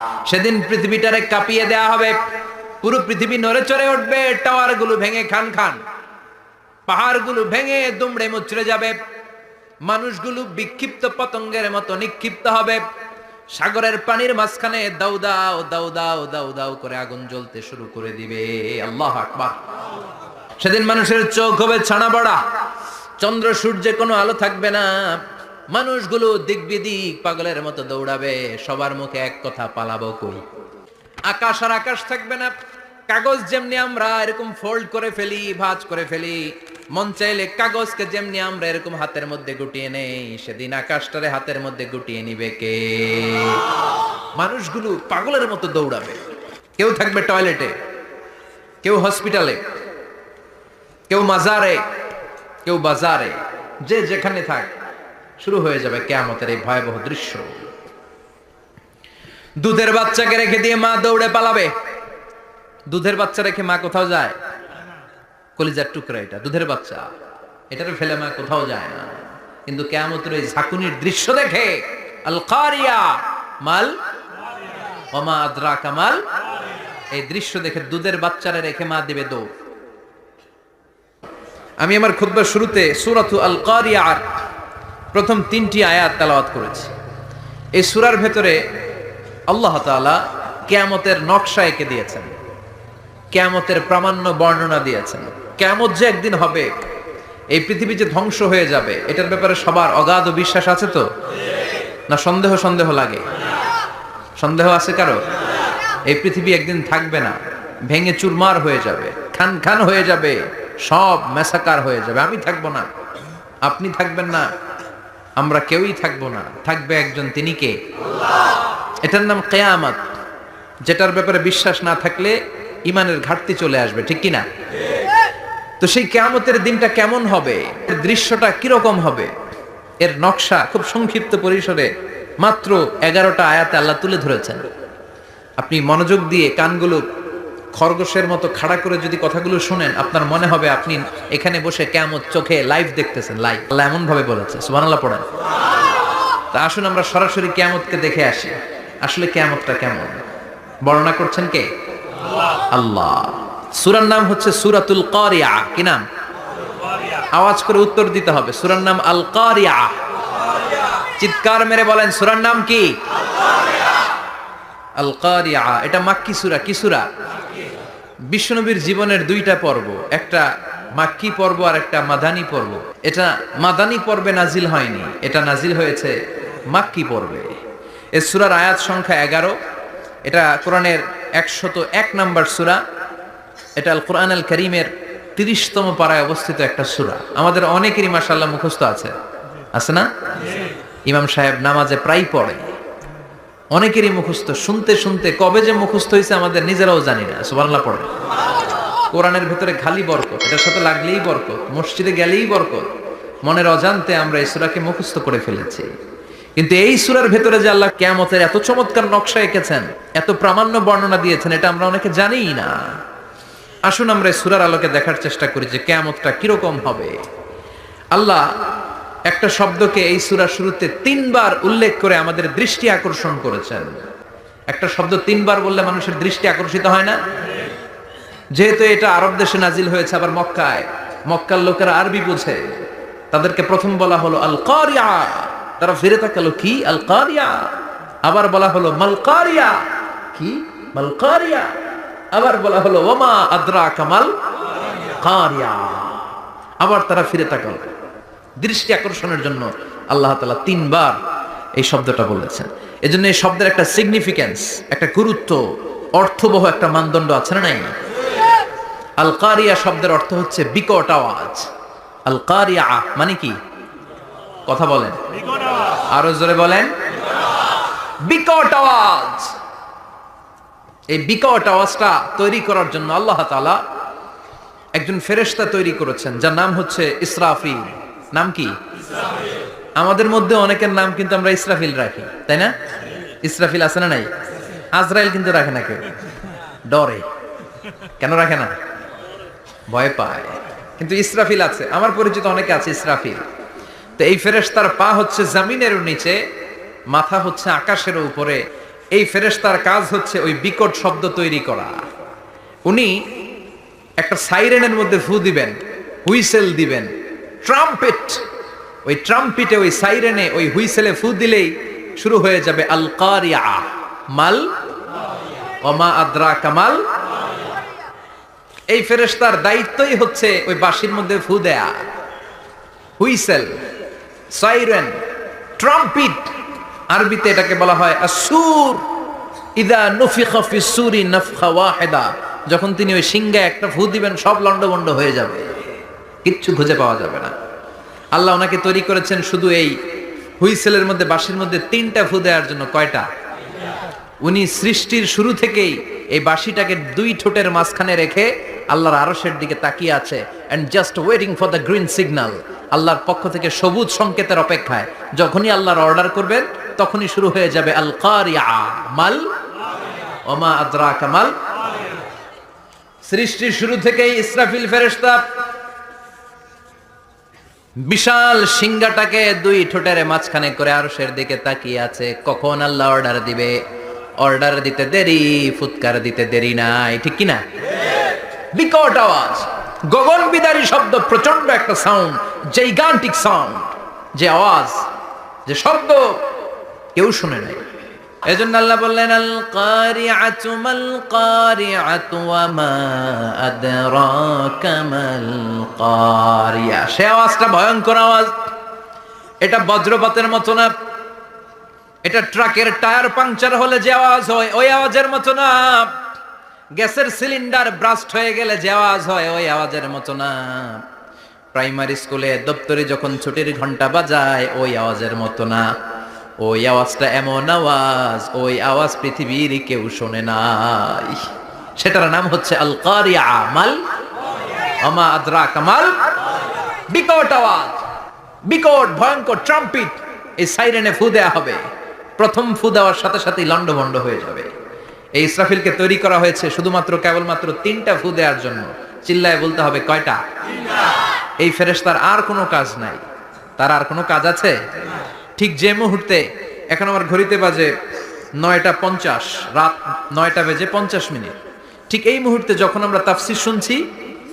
সেদিন পৃথিবীটারে কাঁপিয়ে দেয়া হবে, পুরো পৃথিবী নড়ে চড়ে উঠবে, টাওয়ার গুলো ভেঙে খান খান, পাহাড়গুলো ভেঙে দুমড়ে মুচড়ে যাবে, মানুষগুলো বিক্ষিপ্ত পতঙ্গের মতো নিক্ষিপ্ত হবে, সাগরের পানির মাঝখানে দাউ দাউ দাউ দাউ দাউ দাউ করে আগুন জ্বলতে শুরু করে দিবে। আল্লাহু আকবার। সেদিন মানুষের চোখ হবে ছানা বড়া, চন্দ্র সূর্যে কোনো আলো থাকবে না, মানুষগুলো দিক বিদিক পাগলের মতো দৌড়াবে, সবার মুখে এক কথা, পালাবো কই। আকাশ আর আকাশ থাকবে না, কাগজ যেমনি আমরা এরকম ফোল্ড করে ফেলি, ভাঁজ করে ফেলি, মন চাইলে কাগজকে যেমনি আমরা এরকম হাতের মধ্যে গুটিয়ে নেই, সেদিন আকাশটারে হাতের মধ্যে গুটিয়ে নিবে কে? মানুষগুলো পাগলের মতো দৌড়াবে, কেউ থাকবে টয়লেটে, কেউ হসপিটালে, কেউ মাজারে, কেউ বাজারে, যে যেখানে থাক, শুরু হয়ে যাবে কিয়ামতের এই ভয়াবহ দৃশ্য। দুধের বাচ্চাকে রেখে দিয়ে মা দৌড়ে পালাবে। দুধের বাচ্চা রেখে মা কোথাও যায়? কলিজার টুকরা এটা, দুধের বাচ্চা, এটারে ফেলে মা কোথাও যায় না। কিন্তু কিয়ামতের এই ঝাঁকুনির দৃশ্য দেখে, আল কারিয়া মাল ওমা আদরাকা মাল, এই দৃশ্য দেখে দুধের বাচ্চারে রেখে মা দিবে দৌড়। আমি আমার খুতবার শুরুতে সূরাতু আল কারিয়ার প্রথম 3টি আয়াত তেলাওয়াত করেছি। এই সূরার ভেতরে আল্লাহ তাআলা কিয়ামতের নকশা এঁকে দিয়েছেন, কিয়ামতের প্রামাণ্য বর্ণনা দিয়েছেন। কিয়ামত যে একদিন হবে, এই পৃথিবী যে ধ্বংস হয়ে যাবে, এটার ব্যাপারে সবার অগাধ বিশ্বাস আছে তো? না সন্দেহ সন্দেহ লাগে? সন্দেহ আছে কারো? এই পৃথিবী একদিন থাকবে না, ভেঙে চুরমার হয়ে যাবে, খান খান হয়ে যাবে, সব মেসাকার হয়ে যাবে। আমি থাকবো না, আপনি থাকবেন না, আমরা কেউই থাকবো না, থাকবে একজন, তিনি কে? এটার নাম কিয়ামত, যেটার ব্যাপারে বিশ্বাস না থাকলে ইমানের ঘাটতি চলে আসবে, ঠিক কিনা? তো সেই কিয়ামতের দিনটা কেমন হবে, এর দৃশ্যটা কিরকম হবে, এর নকশা খুব সংক্ষিপ্ত পরিসরে মাত্র 11টা আয়াতে আল্লাহ তুলে ধরেছেন। আপনি মনোযোগ দিয়ে কানগুলো খরগোশের মতো খাড়া করে যদি কথাগুলো শুনেন, আপনার মনে হবে আপনি এখানে বসে কিয়ামত চোখে লাইভ দেখতেছেন। লাইভ, আল্লাহ এমন ভাবে বলেছে, সুবহানাল্লাহ পড়েন। তা আসুন আমরা সরাসরি কিয়ামতকে দেখে আসি, আসলে কিয়ামতটা কেমন বর্ণনা করছেন কে? আল্লাহ। সূরার নাম হচ্ছে সূরাতুল কারিয়া। কি নাম? আওয়াজ করে উত্তর দিতে হবে। সূরার নাম আল কারিয়া। চিৎকার মেরে বলেন, সূরার নাম কি? আল কারিয়া। এটা মাক্কি সূরা। কি সূরা? বিশ্বনবীর জীবনের 2টা পর্ব, একটা মাক্কি পর্ব আর একটা মাদানী পর্ব। এটা মাদানী পর্বে নাজিল হয়নি, এটা নাজিল হয়েছে মাক্কি পর্বে। এই সূরার আয়াত সংখ্যা 11। এটা কোরআনের 101 নম্বর সূরা। এটা আল কোরআন আল কারীমের 30তম পারায় অবস্থিত একটা সূরা। আমাদের অনেকেরই মাশাআল্লাহ মুখস্থ আছে, আছে না? ইমাম সাহেব নামাজে প্রায় পড়ে, অনেকেরই মুখস্থ। শুনতে শুনতে কবে যে মুখস্থ হয়েছে আমাদের নিজেরাও জানি না। সুবহানাল্লাহ পড়ে। কোরআনের ভেতরে খালি বরকত, এটার সাথে লাগলেই বরকত, মসজিদে গেলেই বরকত। মনের অজান্তে আমরা এই সূরাকে মুখস্থ করে ফেলেছি। কিন্তু এই সূরার ভেতরে যে আল্লাহ কিয়ামতের এত চমৎকার নকশা এঁকেছেন, এত প্রামাণ্য বর্ণনা দিয়েছেন, এটা আমরা অনেকে জানিই না। আসুন আমরা এই সূরার আলোকে দেখার চেষ্টা করি যে কিয়ামতটা কিরকম হবে। আল্লাহ একটা শব্দকে এই সূরার শুরুতে 3বার উল্লেখ করে আমাদের দৃষ্টি আকর্ষণ করেছেন। একটা শব্দ 3বার বললে মানুষের দৃষ্টি আকর্ষিত হয় না? যেহেতু এটা আরব দেশে নাজিল হয়েছে, আবার মক্কায়, মক্কার লোকেরা আরবি বুঝে, তাদেরকে প্রথম বলা হলো আল কারিয়া, তারা ফিরে তাকালো, কি আল কারিয়া? আবার বলা হলো মাল কারিয়া, কি মাল কারিয়া? আবার বলা হলো ওমা আদরাকা মাল কারিয়া। আবার তারা ফিরে তাকালো। দৃষ্টি আকর্ষণের জন্য আল্লাহ তাআলা 3বার এই শব্দটা বলেছেন। এজন্য এই শব্দের একটা সিগনিফিকেন্স, একটা গুরুত্ব, অর্থবহ একটা মানদণ্ড আছে না নাই? আল কারিয়া শব্দের অর্থ হচ্ছে বিকট আওয়াজ। আল কারিয়া মানে কি? কথা বলেন, আরো জোরে বলেন। বিকট আওয়াজ। এই বিকট আওয়াজটা তৈরি করার জন্য আল্লাহ তাআলা একজন ফেরেশতা তৈরি করেছেন, যার নাম হচ্ছে ইসরাফিল। নাম কি? ইসরাফিল। আমাদের মধ্যে অনেকের নাম কিন্তু আমরা ইসরাফিল রাখি, তাই না? ইসরাফিল আছে না নাই? আজরাইল কিন্তু রাখে না কেউ, ডরে। কেন রাখে না? ভয় পায়। কিন্তু ইসরাফিল আছে, আমার পরিচিত অনেকে আছে ইসরাফিল। তো এই ফেরেশতার পা হচ্ছে জমিনের নিচে, মাথা হচ্ছে আকাশের উপরে, এই ফেরেশতার কাজ হচ্ছে ওই বিকট শব্দ তৈরি করা। উনি একটা সাইরেনের মধ্যে ফু দিবেন, হুইসেল দিবেন, ট্রাম্পেট, ওই ট্রাম্পিটে, ওই সাইরেনে, ওই হুইসেলে ফু দিলেই শুরু হয়ে যাবে আল কারিয়া, মাল ওমা আদরাকা মাল। এই ফেরেশতার দায়িত্বই হচ্ছে ওই বাঁশির মধ্যে ফু দেয়া, হুইসেল, সাইরেন, ট্রাম্পিট। আরবিতে এটাকে বলা হয় আসুর। ইদা নুফিখা ফিস সূরি নাফখা ওয়াহিদা, যখন তিনি ওই সিংহে একটা ফু দিবেন সব লন্ডভন্ড হয়ে যাবে, কিচ্ছু খুঁজে পাওয়া যাবে না। আল্লাহ ওনাকে তৈরি করেছেন শুধু এই হুইসেলের মধ্যে, বাঁশির মধ্যে 3টা ফু দেওয়ার জন্য। কয়টা? উনি সৃষ্টির শুরু থেকেই এই বাঁশিটাকে 2 ঠোঁটের মাঝখানে রেখে আল্লাহর আরশের দিকে তাকিয়ে আছে, and just waiting for the green signal. আল্লাহর পক্ষ থেকে সবুজ সংকেতের অপেক্ষায়। যখনই আল্লাহর অর্ডার করবেন তখনই শুরু হয়ে যাবে আল কারিয়া, মাল ওমা আদরাকা মাল। সৃষ্টির শুরু থেকেই ইসরাফিল ফেরেশতা বিশাল সিংহাটাকে 2 ঠোঁটের মাঝখানে করে আরশের দিকে তাকিয়ে আছে, কখন আল্লাহ অর্ডার দিবে। অর্ডার দিতে দেরি, ফুৎকার দিতে দেরি নাই, ঠিক কিনা? বিকট আওয়াজ, গগন বিদারী শব্দ, প্রচন্ড একটা সাউন্ড, জাইগান্টিক সাউন্ড, যে আওয়াজ, যে শব্দ কেউ শুনে নাই। এজন্য আল্লাহ বললেন আল কারিআতু মাল কারিআতু ওয়া মা আদরাকা মাল কারিয়া। সে আওয়াজটা ভয়ঙ্কর আওয়াজ। এটা বজ্রপাতের মতো না, এটা ট্রাকের টায়ার পাংচার হলে যে আওয়াজ হয় ওই আওয়াজের মতো না, গ্যাসের সিলিন্ডার ব্রাস্ট হয়ে গেলে যে আওয়াজ হয় ওই আওয়াজের মতো না, প্রাইমারি স্কুলে দপ্তরে যখন ছুটির ঘন্টা বাজায় ওই আওয়াজের মতো না। ওই আওয়াজটা এমন আওয়াজ, ওই আওয়াজ পৃথিবীর কেউ শোনে নাই। সেটার নাম হচ্ছে আল কারিয়া, মাল ওমা আদরাকা মাল। বিকট আওয়াজ, বিকট ভয়ঙ্কর ট্রাম্পিট, এই সাইরেনে ফু দেয়া হবে। প্রথম ফু দেওয়ার সাথে সাথেই লন্ডভন্ড হয়ে যাবে। এই ইসরাফিলকে তৈরি করা হয়েছে শুধুমাত্র কেবলমাত্র 3টা ফু দেওয়ার জন্য। চিল্লায় বলতে হবে কয়টা? এই ফেরেশতার আর কোনো কাজ নাই। তার আর কোনো কাজ আছে? ঠিক যে মুহূর্তে, এখন আমার ঘড়িতে বাজে 9:50, রাত 9:50, ঠিক এই মুহূর্তে যখন আমরা তাফসীর শুনছি,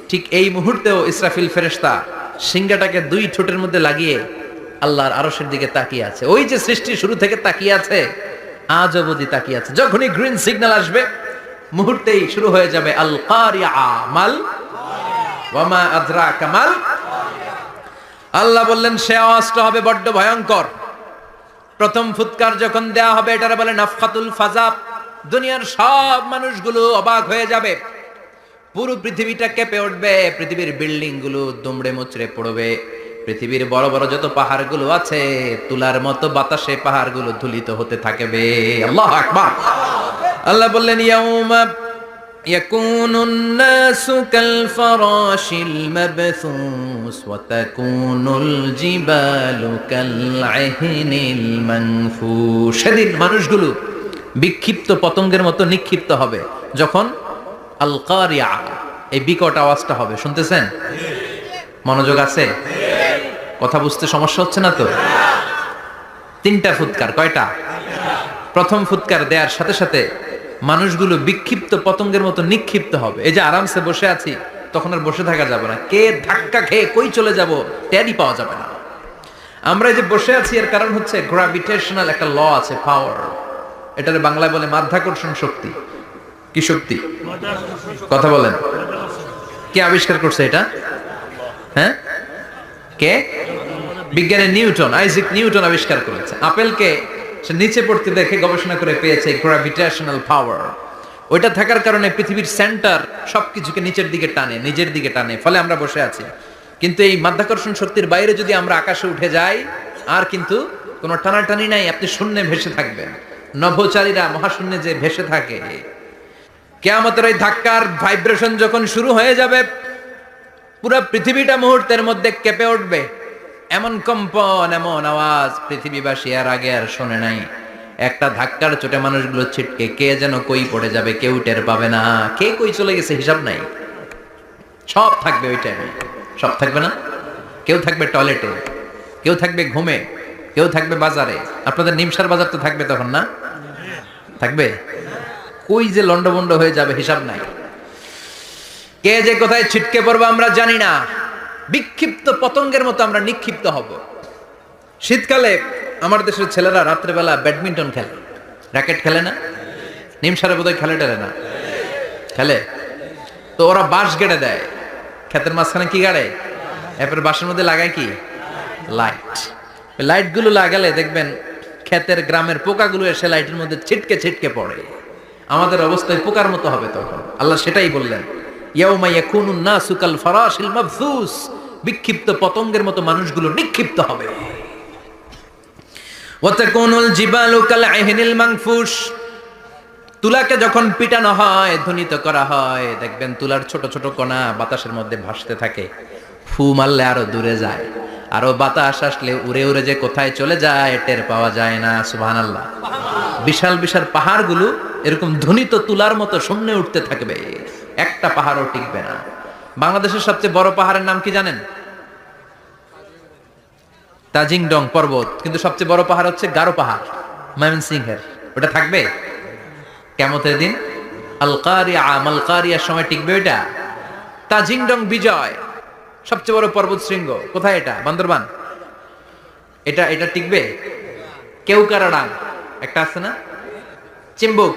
ঠিক এই মুহূর্তেও ইসরাফিল ফেরেশতা সিংহাটাকে 2 ঠোঁটের মধ্যে লাগিয়ে আল্লাহর আরশের দিকে তাকিয়ে আছে। ওই যে সৃষ্টি শুরু থেকে তাকিয়ে আছে, আজ অবধি তাকিয়ে আছে। যখনই গ্রিন সিগন্যাল আসবে মুহূর্তেই শুরু হয়ে যাবে আল কারিয়া, মাল ওয়া মা আদরাকা মাল। আল্লাহ বললেন সে আওয়াজটা হবে বড্ড ভয়ঙ্কর। প্রথম ফুৎকার যখন দেয়া হবে, এটারে বলে নাফখাতুল ফাজা। দুনিয়ার সব মানুষগুলো অবাক হয়ে যাবে, পুরো পৃথিবীটা কেঁপে উঠবে, পৃথিবীর বিল্ডিং গুলো দুমড়ে মুচড়ে পড়বে, পৃথিবীর বড় বড় যত পাহাড়গুলো আছে তুলার মতো বাতাসে পাহাড়গুলো ধুলিত হতে থাকবে। আল্লাহু আকবার। আল্লাহ বললেন ইয়াউমা ইয়াকুনুন নাসু কাল ফারাশিল মাবথুস ওয়া তাকুনুল জিবালু কাল আহিনিল মানফুশ। সেদিন মানুষগুলো বিক্ষিপ্ত পতঙ্গের মতো নিক্ষিপ্ত হবে যখন আল কারিয়া, এই বিকট আওয়াজটা হবে। শুনতেছেন? মনোযোগ আছে? কথা বুঝতে সমস্যা হচ্ছে না তো? 3টা ফুৎকার। কয়টা? প্রথম ফুৎকার দেওয়ার সাথে সাথে মানুষগুলো বিক্ষিপ্ত পতঙ্গের মতো নিক্ষিপ্ত হবে। এই যে আরামসে বসে আছি, তখন আর বসে থাকা যাবে না। কে ধাক্কা খেয়ে কই চলে যাব টেরই পাওয়া যাবে না। আমরা যে বসে আছি এর কারণ হচ্ছে গ্র্যাভিটেশনাল একটা ল আছে, পাওয়ার। এটারে বাংলায় বলে মাধ্যাকর্ষণ শক্তি। কি শক্তি? কথা বলেন। কে আবিষ্কার করছে এটা? হ্যাঁ, কে? বিজ্ঞানী নিউটন, আইজাক নিউটন আবিষ্কার করেছে। আপেলকে সে নিচে পড়তে দেখে গবেষণা করে পেয়েছে গ্র্যাভিটেশনাল পাওয়ার। ওইটা থাকার কারণে পৃথিবীর সেন্টার সবকিছুকে নিচের দিকে টানে, নিজের দিকে টানে, ফলে আমরা বসে আছি। কিন্তু এই মাধ্যাকর্ষণ শক্তির বাইরে যদি আমরা আকাশে উঠে যাই, আর কিন্তু কোনো টানাটানি নাই, আপনি শূন্যে ভেসে থাকবেন। নভোচারীরা মহাশূন্যে যে ভেসে থাকে। কিয়ামতের ওই ধাক্কার ভাইব্রেশন যখন শুরু হয়ে যাবে, পুরো পৃথিবীটা মুহূর্তের মধ্যে কেঁপে উঠবে। এমন কম্পন, এমন আওয়াজ পৃথিবীবাসী আর আগে আর শোনে নাই। একটা ধাক্কার চোটে মানুষগুলো ছিটকে কে যেন কই পড়ে যাবে, কেউ টের পাবে না। কে কই চলে গেছে হিসাব নাই। সব থাকবে ওই টাইমে, সব থাকবে না। কেউ থাকবে টয়লেটে, কেউ থাকবে ঘুমে, কেউ থাকবে বাজারে। আপনাদের নিমসার বাজার তো থাকবে তখন না? থাকবে? কই যে লন্ডভন্ড হয়ে যাবে হিসাব নাই। কে যে কোথায় ছিটকে পড়বো আমরা জানি না। বিক্ষিপ্ত পতঙ্গের মতো আমরা নিক্ষিপ্ত হব। শীতকালে আমার দেশের ছেলেরা রাত্রেবেলা ব্যাডমিন্টন খেলে, র্যাকেট খেলে না? নিমসারে বোধহয় খেলে টেলে না, খেলে তো ওরা বাঁশ গেড়ে দেয় ক্ষেতের মাঝখানে। কি গাড়ে? এরপরে বাঁশের মধ্যে লাগায় কি? লাইট। লাইট গুলো লাগালে দেখবেন ক্ষেতের গ্রামের পোকাগুলো এসে লাইটের মধ্যে ছিটকে ছিটকে পড়ে। আমাদের অবস্থায় পোকার মতো হবে তখন। আল্লাহ সেটাই বললেন, ইয়াউমা ইয়াকুনুন নাসু কাল ফারাশিল মাবসুস, বিক্ষিপ্ত পতঙ্গের মতো মানুষগুলো নিক্ষিপ্ত হবে। ওয়া তাকুনুল জিবালু কাল আহিনিল মানফুস, তুলাকে যখন পিটানো হয়, ধ্বনিত করা হয়, দেখবেন তুলার ছোট ছোট কণা বাতাসের মধ্যে ভাসতে থাকে। ফু মারলে আরো দূরে যায়, আরো বাতাস আসলে উড়ে উড়ে যে কোথায় চলে যায় টের পাওয়া যায় না। সুবহানাল্লাহ। বিশাল বিশাল পাহাড়গুলো এরকম ধ্বনিত তুলার মতো শূন্যে উঠতে থাকবে, একটা পাহাড়ও টিকবে না। বাংলাদেশের সবচেয়ে বড় পাহাড়ের নাম কি জানেন? তাজিংডং পর্বত। কিন্তু সবচেয়ে বড় পাহাড় হচ্ছে গারো পাহাড়, ময়মনসিংহের। ওটা থাকবে কিয়ামতের দিন? আল কারিয়া, মাল কারিয়ার সময় টিকবে ওইটা? তাজিংডং বিজয় সবচেয়ে বড় পর্বত শৃঙ্গ। কোথায় এটা? বান্দরবান। এটা এটা টিকবে? কেউকারাডাং একটা আছে না? চিম্বুক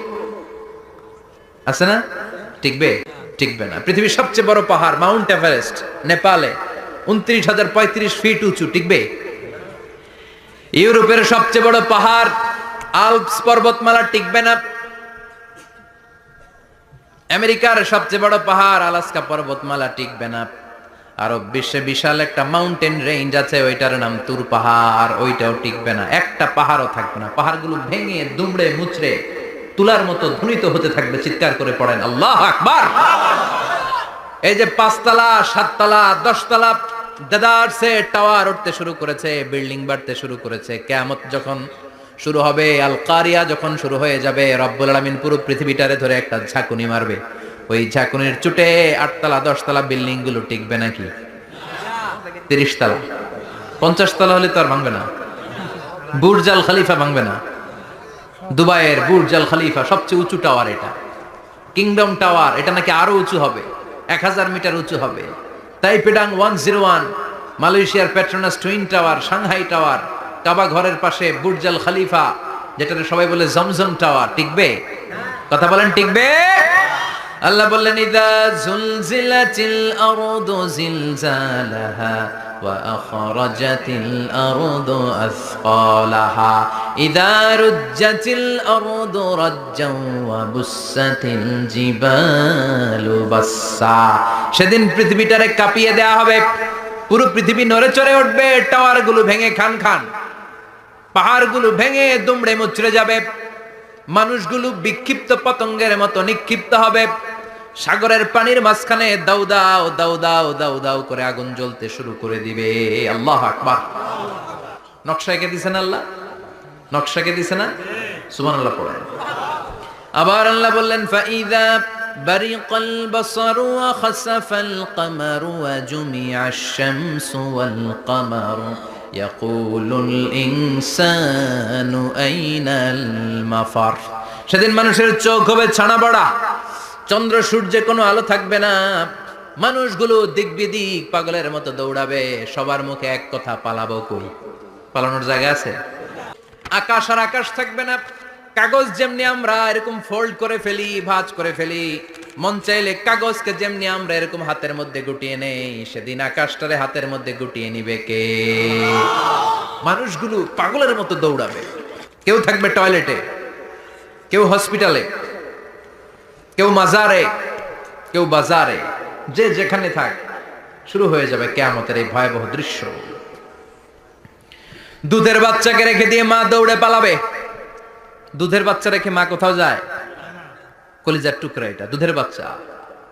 আছে না? টিকবে? টিকবে না। পৃথিবীর সবচেয়ে বড় পাহাড় মাউন্ট এভারেস্ট নেপালে 29,035 ফিট উঁচু, টিকবে? ইউরোপের সবচেয়ে বড় পাহাড় আল্পস পর্বতমালা, টিকবে না। আমেরিকার সবচেয়ে বড় পাহাড় আলাস্কা পর্বতমালা, টিকবে না। আরব বিশ্বে বিশাল একটা মাউন্টেন রেঞ্জ আছে, ওইটার নাম তুর পাহাড়, ওইটাও টিকবে না। একটা পাহাড়ও থাকবে না। পাহাড়গুলো ভেঙে দুমড়ে মুচড়ে তুলার মতো ধ্বনিত হতে থাকবে। চিৎকার করে পড়েন আল্লাহু আকবার। এই যে 5 তলা 7 তলা 10 তলা দেদারসে টাওয়ার উঠতে শুরু করেছে, বিল্ডিং বাড়তে শুরু করেছে। কিয়ামত যখন শুরু হবে, আল কারিয়া যখন শুরু হয়ে যাবে, রব্বুল আলামিন পুরো পৃথিবীটারে ধরে একটা ঝাঁকুনি মারবে। ওই ঝাঁকুনির চুটে 8 তলা 10 তলা বিল্ডিং গুলো টিকবে নাকি? 30 তলা 50 তলা হলে তো আর ভাঙবে না। বুর্জ আল খলিফা ভাঙবে না। দুবাইয়ের বুর্জ আল খলিফা সবচেয়ে উঁচু টাওয়ার এটা। কিংডম টাওয়ার এটা নাকি আরো উঁচু হবে, 1000 মিটার উঁচু হবে। তাইপেডাং 101, মালয়েশিয়ার Petronas twin tower, Shanghai tower, Kaaba ঘরের পাশে বুর্জ আল খলিফা, যেটা সবাই বলে জমজম টাওয়ার, টিকবে? কথা বলেন, টিকবে? আল্লাহ বললেন, ইদা জুলজিলাতিল আরদু জিলজালাহা ওয়া আখরাজাতিল আরদু আসকালাহা ইদা রুজ্জাতিল আরদু রাজ্জাও ওয়া বুসাতিল জিবালু বাসসা। সেদিন পৃথিবীটারে কাঁপিয়ে দেয়া হবে, পুরো পৃথিবী নড়ে চড়ে উঠবে, টাওয়ারগুলো ভেঙে খান খান, পাহাড়গুলো ভেঙে দুমড়ে মুচড়ে যাবে, মানুষগুলো বিক্ষিপ্ত পতঙ্গের মতো নিক্ষিপ্ত হবে। সাগরের পানির মাঝখানে দাউ দাউ দাউ দাউ দাউ দাউ করে আগুন জ্বলতে শুরু করে দিবে। আল্লাহু আকবার। নকশা এঁকে দিছেন আল্লাহ, নকশা এঁকে দিছে না? সুবহানাল্লাহ পড়েন। আবার আল্লাহ বললেন, ফাইযা বারিকাল বাসারু ওয়া খাসাফাল কামারু ওয়া জুমিআশ শামসু ওয়াল কামারু ইয়াকুলুল ইনসানু আইনাল মাফার। সেদিন মানুষের চোখ হবে ছানা বড়া, চন্দ্র সূর্যে কোনো আলো থাকবে না, মানুষগুলো দিক বিদিক পাগলের মতো দৌড়াবে, সবার মুখে এক কথা, পালাবো কই? পালানোর জায়গা আছে? আকাশ আর আকাশ থাকবে না। কাগজ যেমনি আমরা এরকম ফোল্ড করে ফেলি, ভাঁজ করে ফেলি, মন চাইলে কাগজকে যেমনি আমরা এরকম হাতের মধ্যে গুটিয়ে নেই, সেদিন আকাশটারে হাতের মধ্যে গুটিয়ে নিবে কে? মানুষগুলো পাগলের মতো দৌড়াবে। কেউ থাকবে টয়লেটে, কেউ হসপিটালে, কেউ মাজারে, কেউ বাজারে, যে যেখানে থাক, শুরু হয়ে যাবে কিয়ামতের এই ভয়াবহ দৃশ্য। দুধের বাচ্চাকে রেখে দিয়ে মা দৌড়ে পালাবে। দুধের বাচ্চা রেখে মা কোথাও যায়? কলিজার টুকরা এটা, দুধের বাচ্চা,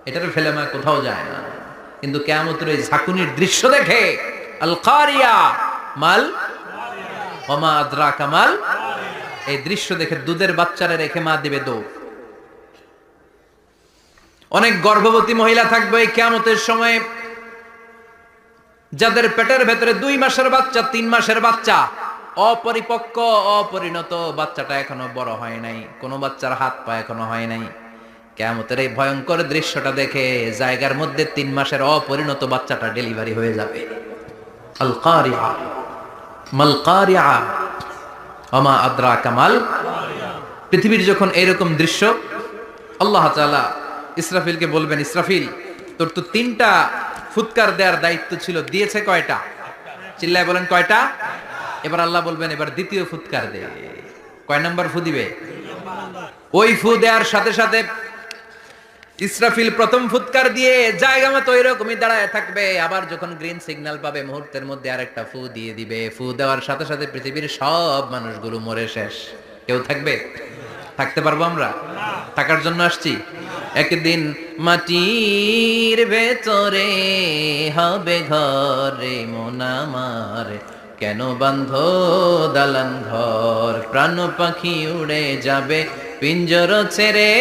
এটারে ফেলে মা কোথাও যায় না। কিন্তু কিয়ামতের এই ঝাঁকুনির দৃশ্য দেখে, আল কারিয়া মাল ওয়া মা আদরাকা মাল, এই দৃশ্য দেখে দুধের বাচ্চারে রেখে মা দিবে দৌড়। অনেক গর্ভবতী মহিলা থাকবে এই কিয়ামতের সময়, যাদের পেটের ভেতরে 2 মাসের বাচ্চা, 3 মাসের বাচ্চা, অপরিপক্ক অপরিণত, বাচ্চাটা এখনো বড় হয় নাই, কোনো বাচ্চার হাত পা এখনো হয় নাই। কিয়ামতের এই ভয়ঙ্কর দৃশ্যটা দেখে জায়গার মধ্যে 3 মাসের অপরিণত বাচ্চাটা ডেলিভারি হয়ে যাবে। আল কারিআ মাল কারিআ ওমা আদরাকা মাল। পৃথিবীর যখন এরকম দৃশ্য, আল্লাহ তাআলা ইসরাফিলকে বলবেন, ইসরাফিল তোর তো 3টা ফুৎকার দেওয়ার দায়িত্ব ছিল, দিয়েছে কয়টা? চিল্লায় বলেন কয়টা? এবার আল্লাহ বলবেন এবার দ্বিতীয় ফুৎকার দে। কয় নাম্বার ফু দিবে? ওই ফু দেওয়ার সাথে সাথে ইসরাফিল প্রথম ফুৎকার দিয়ে জায়গা মতো এরকমই দাঁড়ায় থাকবে, আবার যখন গ্রিন সিগন্যাল পাবে মুহূর্তের মধ্যে আরেকটা ফু দিয়ে দিবে। ফু দেওয়ার সাথে সাথে পৃথিবীর সব মানুষগুলো মরে শেষ। কেউ থাকবে? থাকতে পারবো আমরা? থাকার জন্য আসছি। একদিন মাটির ভেতরে হবে ঘরে মন আমার, কেন বান্ধ দালান ঘর, প্রাণ পাখি উড়ে যাবে পিঞ্জর ছেড়ে,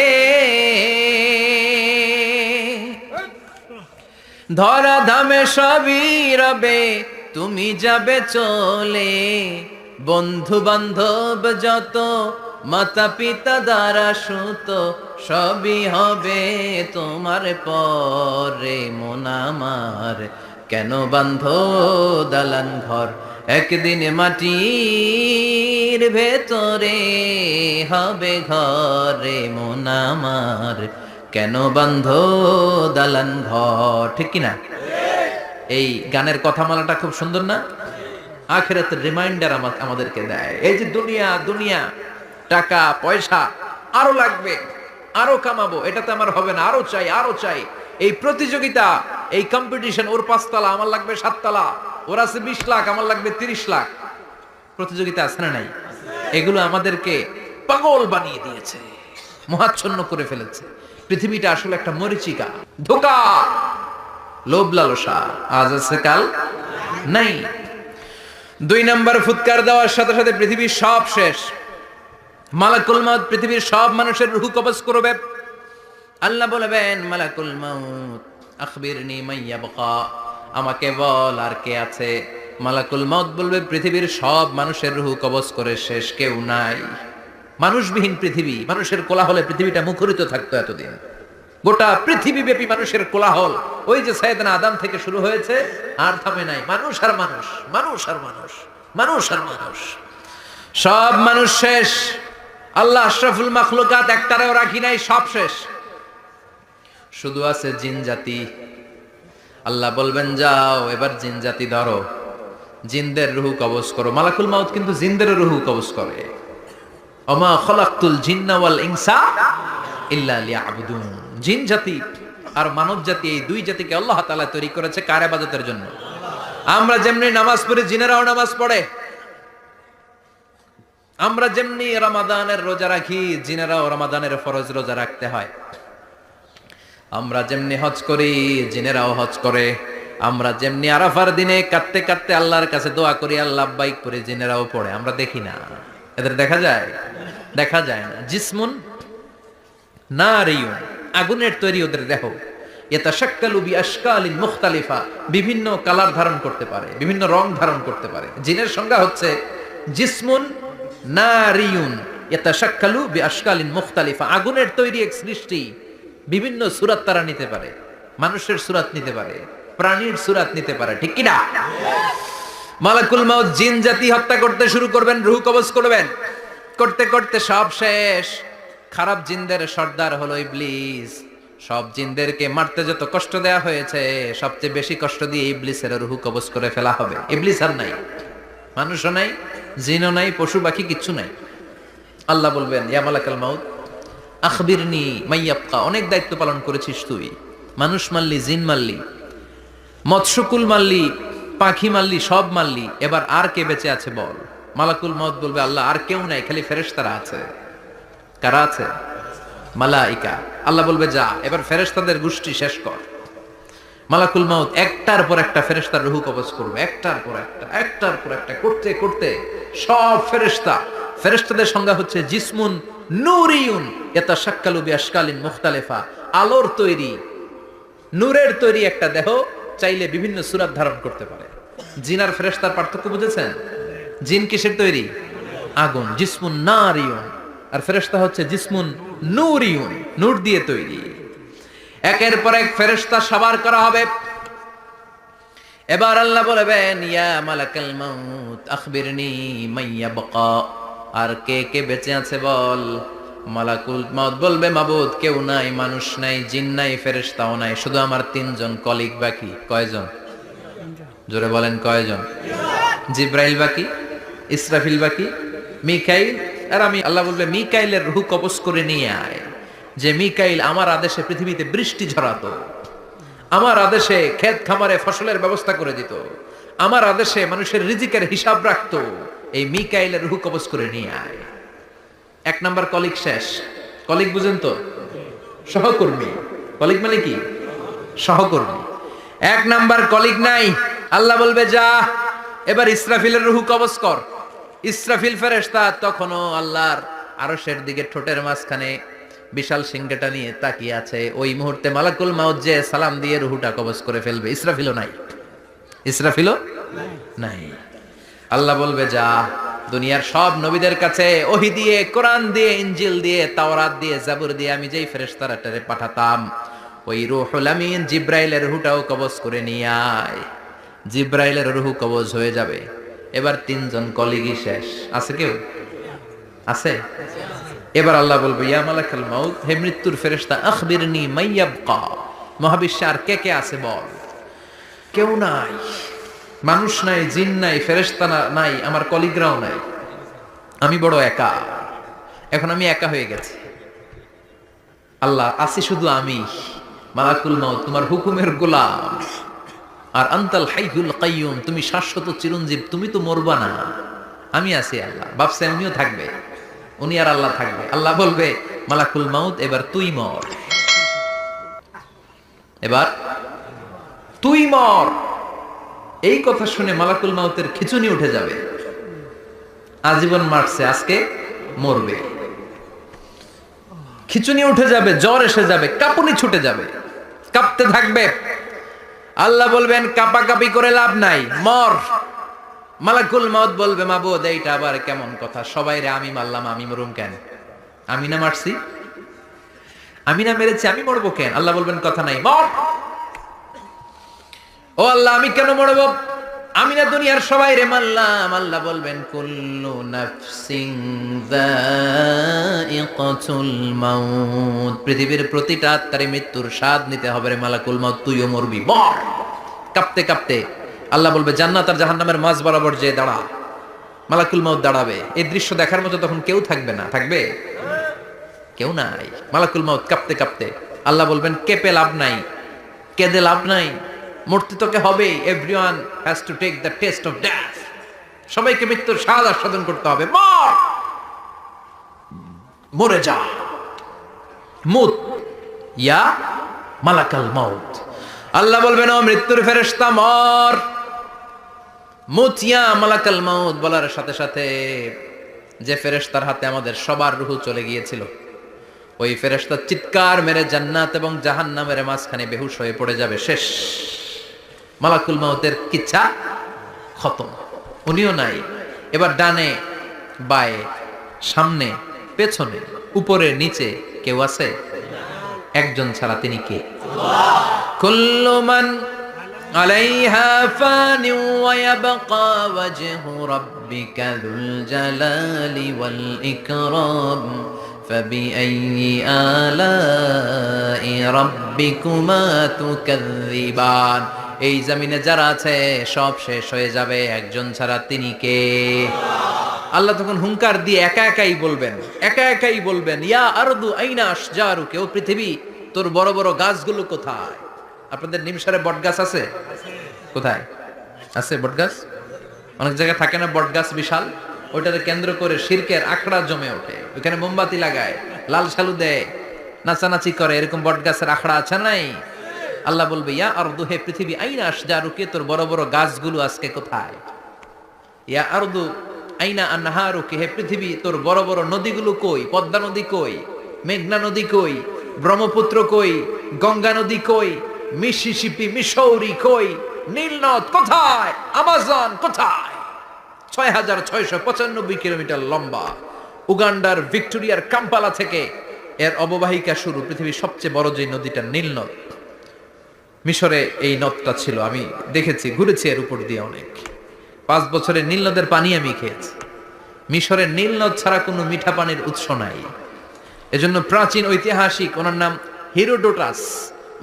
ধরা ধামে সবই রবে তুমি যাবে চলে, বন্ধু বান্ধব যত মাতা পিতা দ্বারা সুত সবই হবে তোমার পরে মন আমার, কেন বান্ধ দালান ঘর, একদিন মাটির ভেতরে হবে ঘরে মন আমার, কেন বান্ধ দালান ঘর। ঠিক কিনা? এই গানের কথামালাটা খুব সুন্দর না? আখিরাতের রিমাইন্ডার আমাদেরকে দেয়। এই যে দুনিয়া দুনিয়া, টাকা পয়সা আরো লাগবে, আরো কামাবো, এটাতে আমার হবে না, আরো চাই আরো চাই। এই প্রতিযোগিতা, এই কম্পিটিশন, ওর 5 তলা আমার লাগবে 7 তলা, ওর আছে 20 লাখ আমার লাগবে 30 লাখ। প্রতিযোগিতা আছে না নাই? এগুলো আমাদেরকে পাগল বানিয়ে দিয়েছে, মোহাচ্ছন্ন করে ফেলেছে। পৃথিবীটা আসলে একটা মরিচিকা, ধোঁকা, লোভ লালসা, আজ আছে কাল নাই। 2 নাম্বার ফুৎকার দেওয়ার সাথে সাথে পৃথিবীর সব শেষ। মালাকুল মাউত পৃথিবীর সব মানুষের রূহ কবজ করবে। আল্লাহ বলবেন, মালাকুল মাউত আখবিরনি মাইয়াবকা, আমাকে বল আর কে আছে। মালাকুল মাউত বলবে, পৃথিবীর সব মানুষের রূহ কবজ করে শেষ, কেউ নাই। মানুষবিহীন পৃথিবী, মানুষের কোলাহলে পৃথিবীটা মুখরিত থাকতো এতদিন। গোটা পৃথিবী ব্যাপী মানুষের কোলাহল, ওই যে সাইয়েদনা আদম থেকে শুরু হয়েছে, আর থামে নাই। মানুষ আর মানুষ, মানুষ আর মানুষ, মানুষ আর মানুষ, সব মানুষ শেষ। আল্লাহ আশরাফুল মাখলুকাত একটারেও রাখি নাই, সব শেষ। শুধু আছে জিন জাতি। আল্লাহ বলবেন, যাও এবার জিন জাতি ধরো, জিনদের রূহ কবজ করো। মালাকুল মাউত কিন্তু জিনদের রূহ কবজ করে। ওমা খলাকতুল জিন্না ওয়াল ইনসা ইল্লা লিয়াবুদুন। জিন জাতি আর মানব জাতি, এই 2 জাতিকে আল্লাহ তাআলা তৈরি করেছে কার ইবাদতের জন্য। আমরা যেমনি নামাজ পড়ি, জিনেরাও নামাজ পড়ে। আমরা যেমনি রমাদানের রোজা রাখি, জিনেরাও রমাদানের ফরজ রোজা রাখতে হয়। আমরা যেমনি হজ করি, জিনেরাও হজ করে। আমরা যেমনি আরাফার দিনে কাঁদতে কাঁদতে আল্লাহর কাছে দোয়া করি, আল্লাহ লাব্বাইক করে, জিনেরাও পড়ে। আমরা দেখি না, এদের দেখা যায়? দেখা যায় না। জিসমুন নারিয়ুন, আগুনের তৈরি ওদের দেহ। ইয়াতাশাক্কালু বিআশকালিন মুখতালিফা, বিভিন্ন কালার ধারণ করতে পারে, বিভিন্ন রং ধারণ করতে পারে। জিনের সংজ্ঞা হচ্ছে জিসমুন নারিয়ুন ইয়াতাশাক্কালু বিআশকালিন মুখতালিফা, আগুনের তৈরি এক সৃষ্টি। বিভিন্ন সূরত তারা নিতে পারে, মানুষের সূরত নিতে পারে, প্রাণীর সূরত নিতে পারে। ঠিক কি না? মালাকুল মাউত জিন জাতি হত্যা করতে শুরু করবেন, রূহ কবজ করবেন। করতে করতে সব শেষ। খারাপ জিনদের সর্দার হলো ইবলিস। সব জিনদেরকে মারতে যত কষ্ট দেয়া হয়েছে, সবচেয়ে বেশি কষ্ট দিয়ে ইবলিসের রূহ কবজ করে ফেলা হবে। ইবলিস আর নাই, মানুষও নাই, জিনও নাই, পশু পাখি কিচ্ছু নাই। আল্লাহ বলবেন, ইয়া মালাকুল মাউত আখবিরনি মাইয়াবকা, অনেক দায়িত্ব পালন করেছিস তুই। মানুষ মারলি, জিন মারলি, মৎস্যকুল মারলি, পাখি মারলি, সব মারলি, এবার আর কে বেঁচে আছে বল। মালাকুল মাউত বলবে, আল্লাহ আর কেউ নাই, খালি ফেরেশতারা আছে। কারা আছে? মালাইকা। আল্লাহ বলবে, যা এবার ফেরেশতাদের গোষ্ঠী শেষ কর। মালাকুল মাউত একটার পর একটা ফেরেশতার রূহ কবজ করবে, একটার পর একটা, একটার পর একটা করতে করতে সব ফেরেশতা। ফেরেশতাদের সংজ্ঞা হচ্ছে জিসমুন নূরিয়ুন ইয়াতাশাক্কালু বিআশকালিন মুখতালিফা, আলোর তৈরি, নূরের তৈরি একটা দেহ, চাইলে বিভিন্ন সূরত ধারণ করতে পারে। জিন আর ফেরেশতার পার্থক্য বুঝেছেন? জিন কিসের তৈরি? আগুন, জিসমুন নারিয়ুন। আর ফেরেশতা হচ্ছে জিসমুন নূরিয়ুন, নূর দিয়ে তৈরি। একের পর এক ফেরেশতা সবার করা হবে। এবার আল্লাহ বলবেন, ইয়া মালাকাল মাউত আখবিরনি মাইয়া বাকা, আর কে কে বেঁচে আছে বল। মালাকুল মাউত বলবে, মাবুদ কেউ নাই, মানুষ নাই, জিন নাই, ফেরেশতাও নাই, শুধু আমার তিনজন কলিগ বাকি। কয়জন? জোরে বলেন কয়জন? জিব্রাইল বাকি, ইসরাফিল বাকি, মিকাইল। আর আমি, আল্লাহ বলবে মিকাইলের রূহ কবজ করে নিয়ে আয়। যে মিকাইল আমার আদেশে পৃথিবীতে বৃষ্টি ঝরাতো, আমার আদেশে ক্ষেত খামারে ফসলের ব্যবস্থা করে দিত, আমার আদেশে মানুষের রিজিকের হিসাব রাখতো। এই মিকাইলের রূহ কবজ করে নিয়ে আয়। এক নাম্বার কলিগ শেষ। কলিগ বুঝেন তো? সহকর্মী। কলিগ মানে কি? সহকর্মী। এক নাম্বার কলিগ নাই। আল্লাহ বলবে যা, এবার ইসরাফিলের রূহ কবজ কর। ইসরাফিল ফেরেশতা তখনও আল্লাহর আরশের দিকে ঠোঁটের মাঝখানে বিশাল সিংহটা নিয়ে তাকিয়ে আছে। ওই মুহূর্তে মালাকুল মাউত যে সালাম দিয়ে রূহটা কবজ করে ফেলবে। ইসরাফিলও নাই। ইসরাফিলও নাই। আল্লাহ বলবে যা, দুনিয়ার সব নবীদের কাছে ওহী দিয়ে, কোরআন দিয়ে, ইনজিল দিয়ে, তাওরাত দিয়ে, জাবুর দিয়ে আমি যেই ফেরেশতাটারে পাঠাতাম, ওই রূহুল আমিন জিব্রাইলের রূহটাও কবজ করে নিয়ে আয়। জিব্রাইলের রূহ কবজ হয়ে যাবে। এবার তিনজন কলিগই শেষ। আছে কেউ? আছে? এবার আল্লাহ বলবে, ইয়া মালাকাল মাউত, হে মৃত্যুর ফেরেশতা, আখবিরনি মাইয়াবকা, মহাবিশ্বে আর কে কে আছে বল। কেউ নাই, মানুষ নাই, জিন নাই, ফেরেশতা নাই, আমার কলিগরাও নাই, আমি বড় একা। এখন আমি একা হয়ে গেছি। আল্লাহ, আছি শুধু আমি, মালাকুল মাউত তোমার হুকুমের গোলাম। আর আনতাল হাইয়ুল কাইয়ুম, তুমি শাশ্বত চিরঞ্জীব, তুমি তো মরবা না, আমি আছি। আল্লাহ ভাবছে উনিও থাকবে, উনি আর আল্লাহ থাকবে। আল্লাহ বলবে, মালাকুল মাউত এবার তুই মর, এবার তুই মর। এই কথা শুনে মালাকুল মাউতের খিচুনি উঠে যাবে। আজীবন মারছে, আজকে মরবে। খিচুনি উঠে যাবে, জ্বর এসে যাবে, কাঁপুনি ছুটে যাবে, কাঁপতে থাকবে। আল্লাহ বলবেন, কাঁপাকাঁপি করে লাভ নাই, মর। মালাকুল মাউত বলবে, মাবুদ এইটা আবার কেমন কথা? সবাই রে আমি মারলাম, আমি মরুম কেন? আমি না মারছি, আমি না মেরেছি, আমি মরবো কেন? আল্লাহ বলবেন, কথা নাই, মর। ও আল্লাহ, আমি কেন মরবো? আমি না দুনিয়ার সবাই রে মারলাম। আল্লাহ বলবেন, কুল্লু নাফসিন যায়িকাতুল মাউত, পৃথিবীর প্রতিটা আত্মারে মৃত্যুর স্বাদ নিতে হবে রে মালাকুল মাউত, তুইও মরবি, মর। কাঁপতে কাঁপতে আল্লাহ বলবে, জান্নাত আর জাহান্নামের মাঝ বরাবর যে দাঁড়া। মালাকুল মাউত দাঁড়াবে। এই দৃশ্য দেখার মতো তখন কেউ থাকবে না। থাকবে? কেউ নাই। মালাকুল মাউত কাঁপতে কাঁপতে, আল্লাহ বলবেন, কেঁপে লাভ নাই, কেঁদে লাভ নাই, মরতে তোকে হবে। Everyone has to take the test of death, সবাইকে মৃত্যুর স্বাদ আস্বাদন করতে হবে। মর, মরে যা, মুত ইয়া মালাকাল মাউত। আল্লাহ বলবেন, ও মৃত্যুর ফেরেশতা মর, মুত ইয়া মালাকাল মাউত। বলার সাথে সাথে যে ফেরেশতার হাতে আমাদের সবার রূহ চলে গিয়েছিল, ওই ফেরেশতা চিৎকার মেরে জান্নাত এবং জাহান্নামের মাঝখানে বেহুশ হয়ে পড়ে যাবে। শেষ। মালাকুল মাউতের কিচ্ছা খতম, উনিও নাই। এবার ডানে বায়ে, সামনে পেছনে, উপরে নিচে কেউ আছে? একজন ছাড়া, তিনি কে? কুল্লু মান আলাইহা ফানি ওয়া ইয়াবকা ওয়াজহু রাব্বিকা যুল জালালি ওয়াল ইকরাম ফাবিআইয়ি আলাই রাব্বিকুমা তুকাযযিবান। এই জমিনে যারা আছে সব শেষ হয়ে যাবে, একজন ছাড়া, তিনি কে? আল্লাহ তখন হুঙ্কার দিয়ে একা একাই বলবেন, একা একাই বলবেন, ইয়া আরদু আইনা আশজারুকা, ও পৃথিবী তোর বড় বড় গাছগুলো কোথায়? আপনাদের নিমসারে বট গাছ আছে? কোথায় আছে বট গাছ? অনেক জায়গায় থাকে না বট গাছ বিশাল, ওইটাকে কেন্দ্র করে শিরকের আখড়া জমে ওঠে, ওখানে মোমবাতি লাগায়, লাল শালু দেয়, নাচানাচি করে, এরকম বট গাছের আখড়া আছে নাই? আল্লাহ বলবে, ইয়া আরদু, হে পৃথিবী, আইনা আশজারুকা, তোর বড় বড় গাছগুলো আজকে কোথায়? ইয়া আরদু আইনা আনহারুকা, হে পৃথিবী তোর বড় বড় নদীগুলো কই? পদ্মা নদী কই? মেঘনা নদী কই? ব্রহ্মপুত্র কই? গঙ্গা নদী কই? মিসিসিপি, মিসৌরি কই? নীল নদ কোথায়? আমাজন কোথায়? 6695 কিলোমিটার লম্বা। উগান্ডার ভিক্টোরিয়ার কাম্পালা থেকে এর অববাহিকা শুরু। পৃথিবীর সবচেয়ে বড় যে নদীটা নীল নদ, মিশরে এই নদটা ছিল। আমি দেখেছি, ঘুরেছি এর উপর দিয়ে অনেক। 5 বছরে নীল নদের পানি আমি খেয়েছি। মিশরের নীল নদ ছাড়া কোনো মিঠা পানির উৎস নাই। এজন্য প্রাচীন ঐতিহাসিক, ওনার নাম হেরোডোটাস,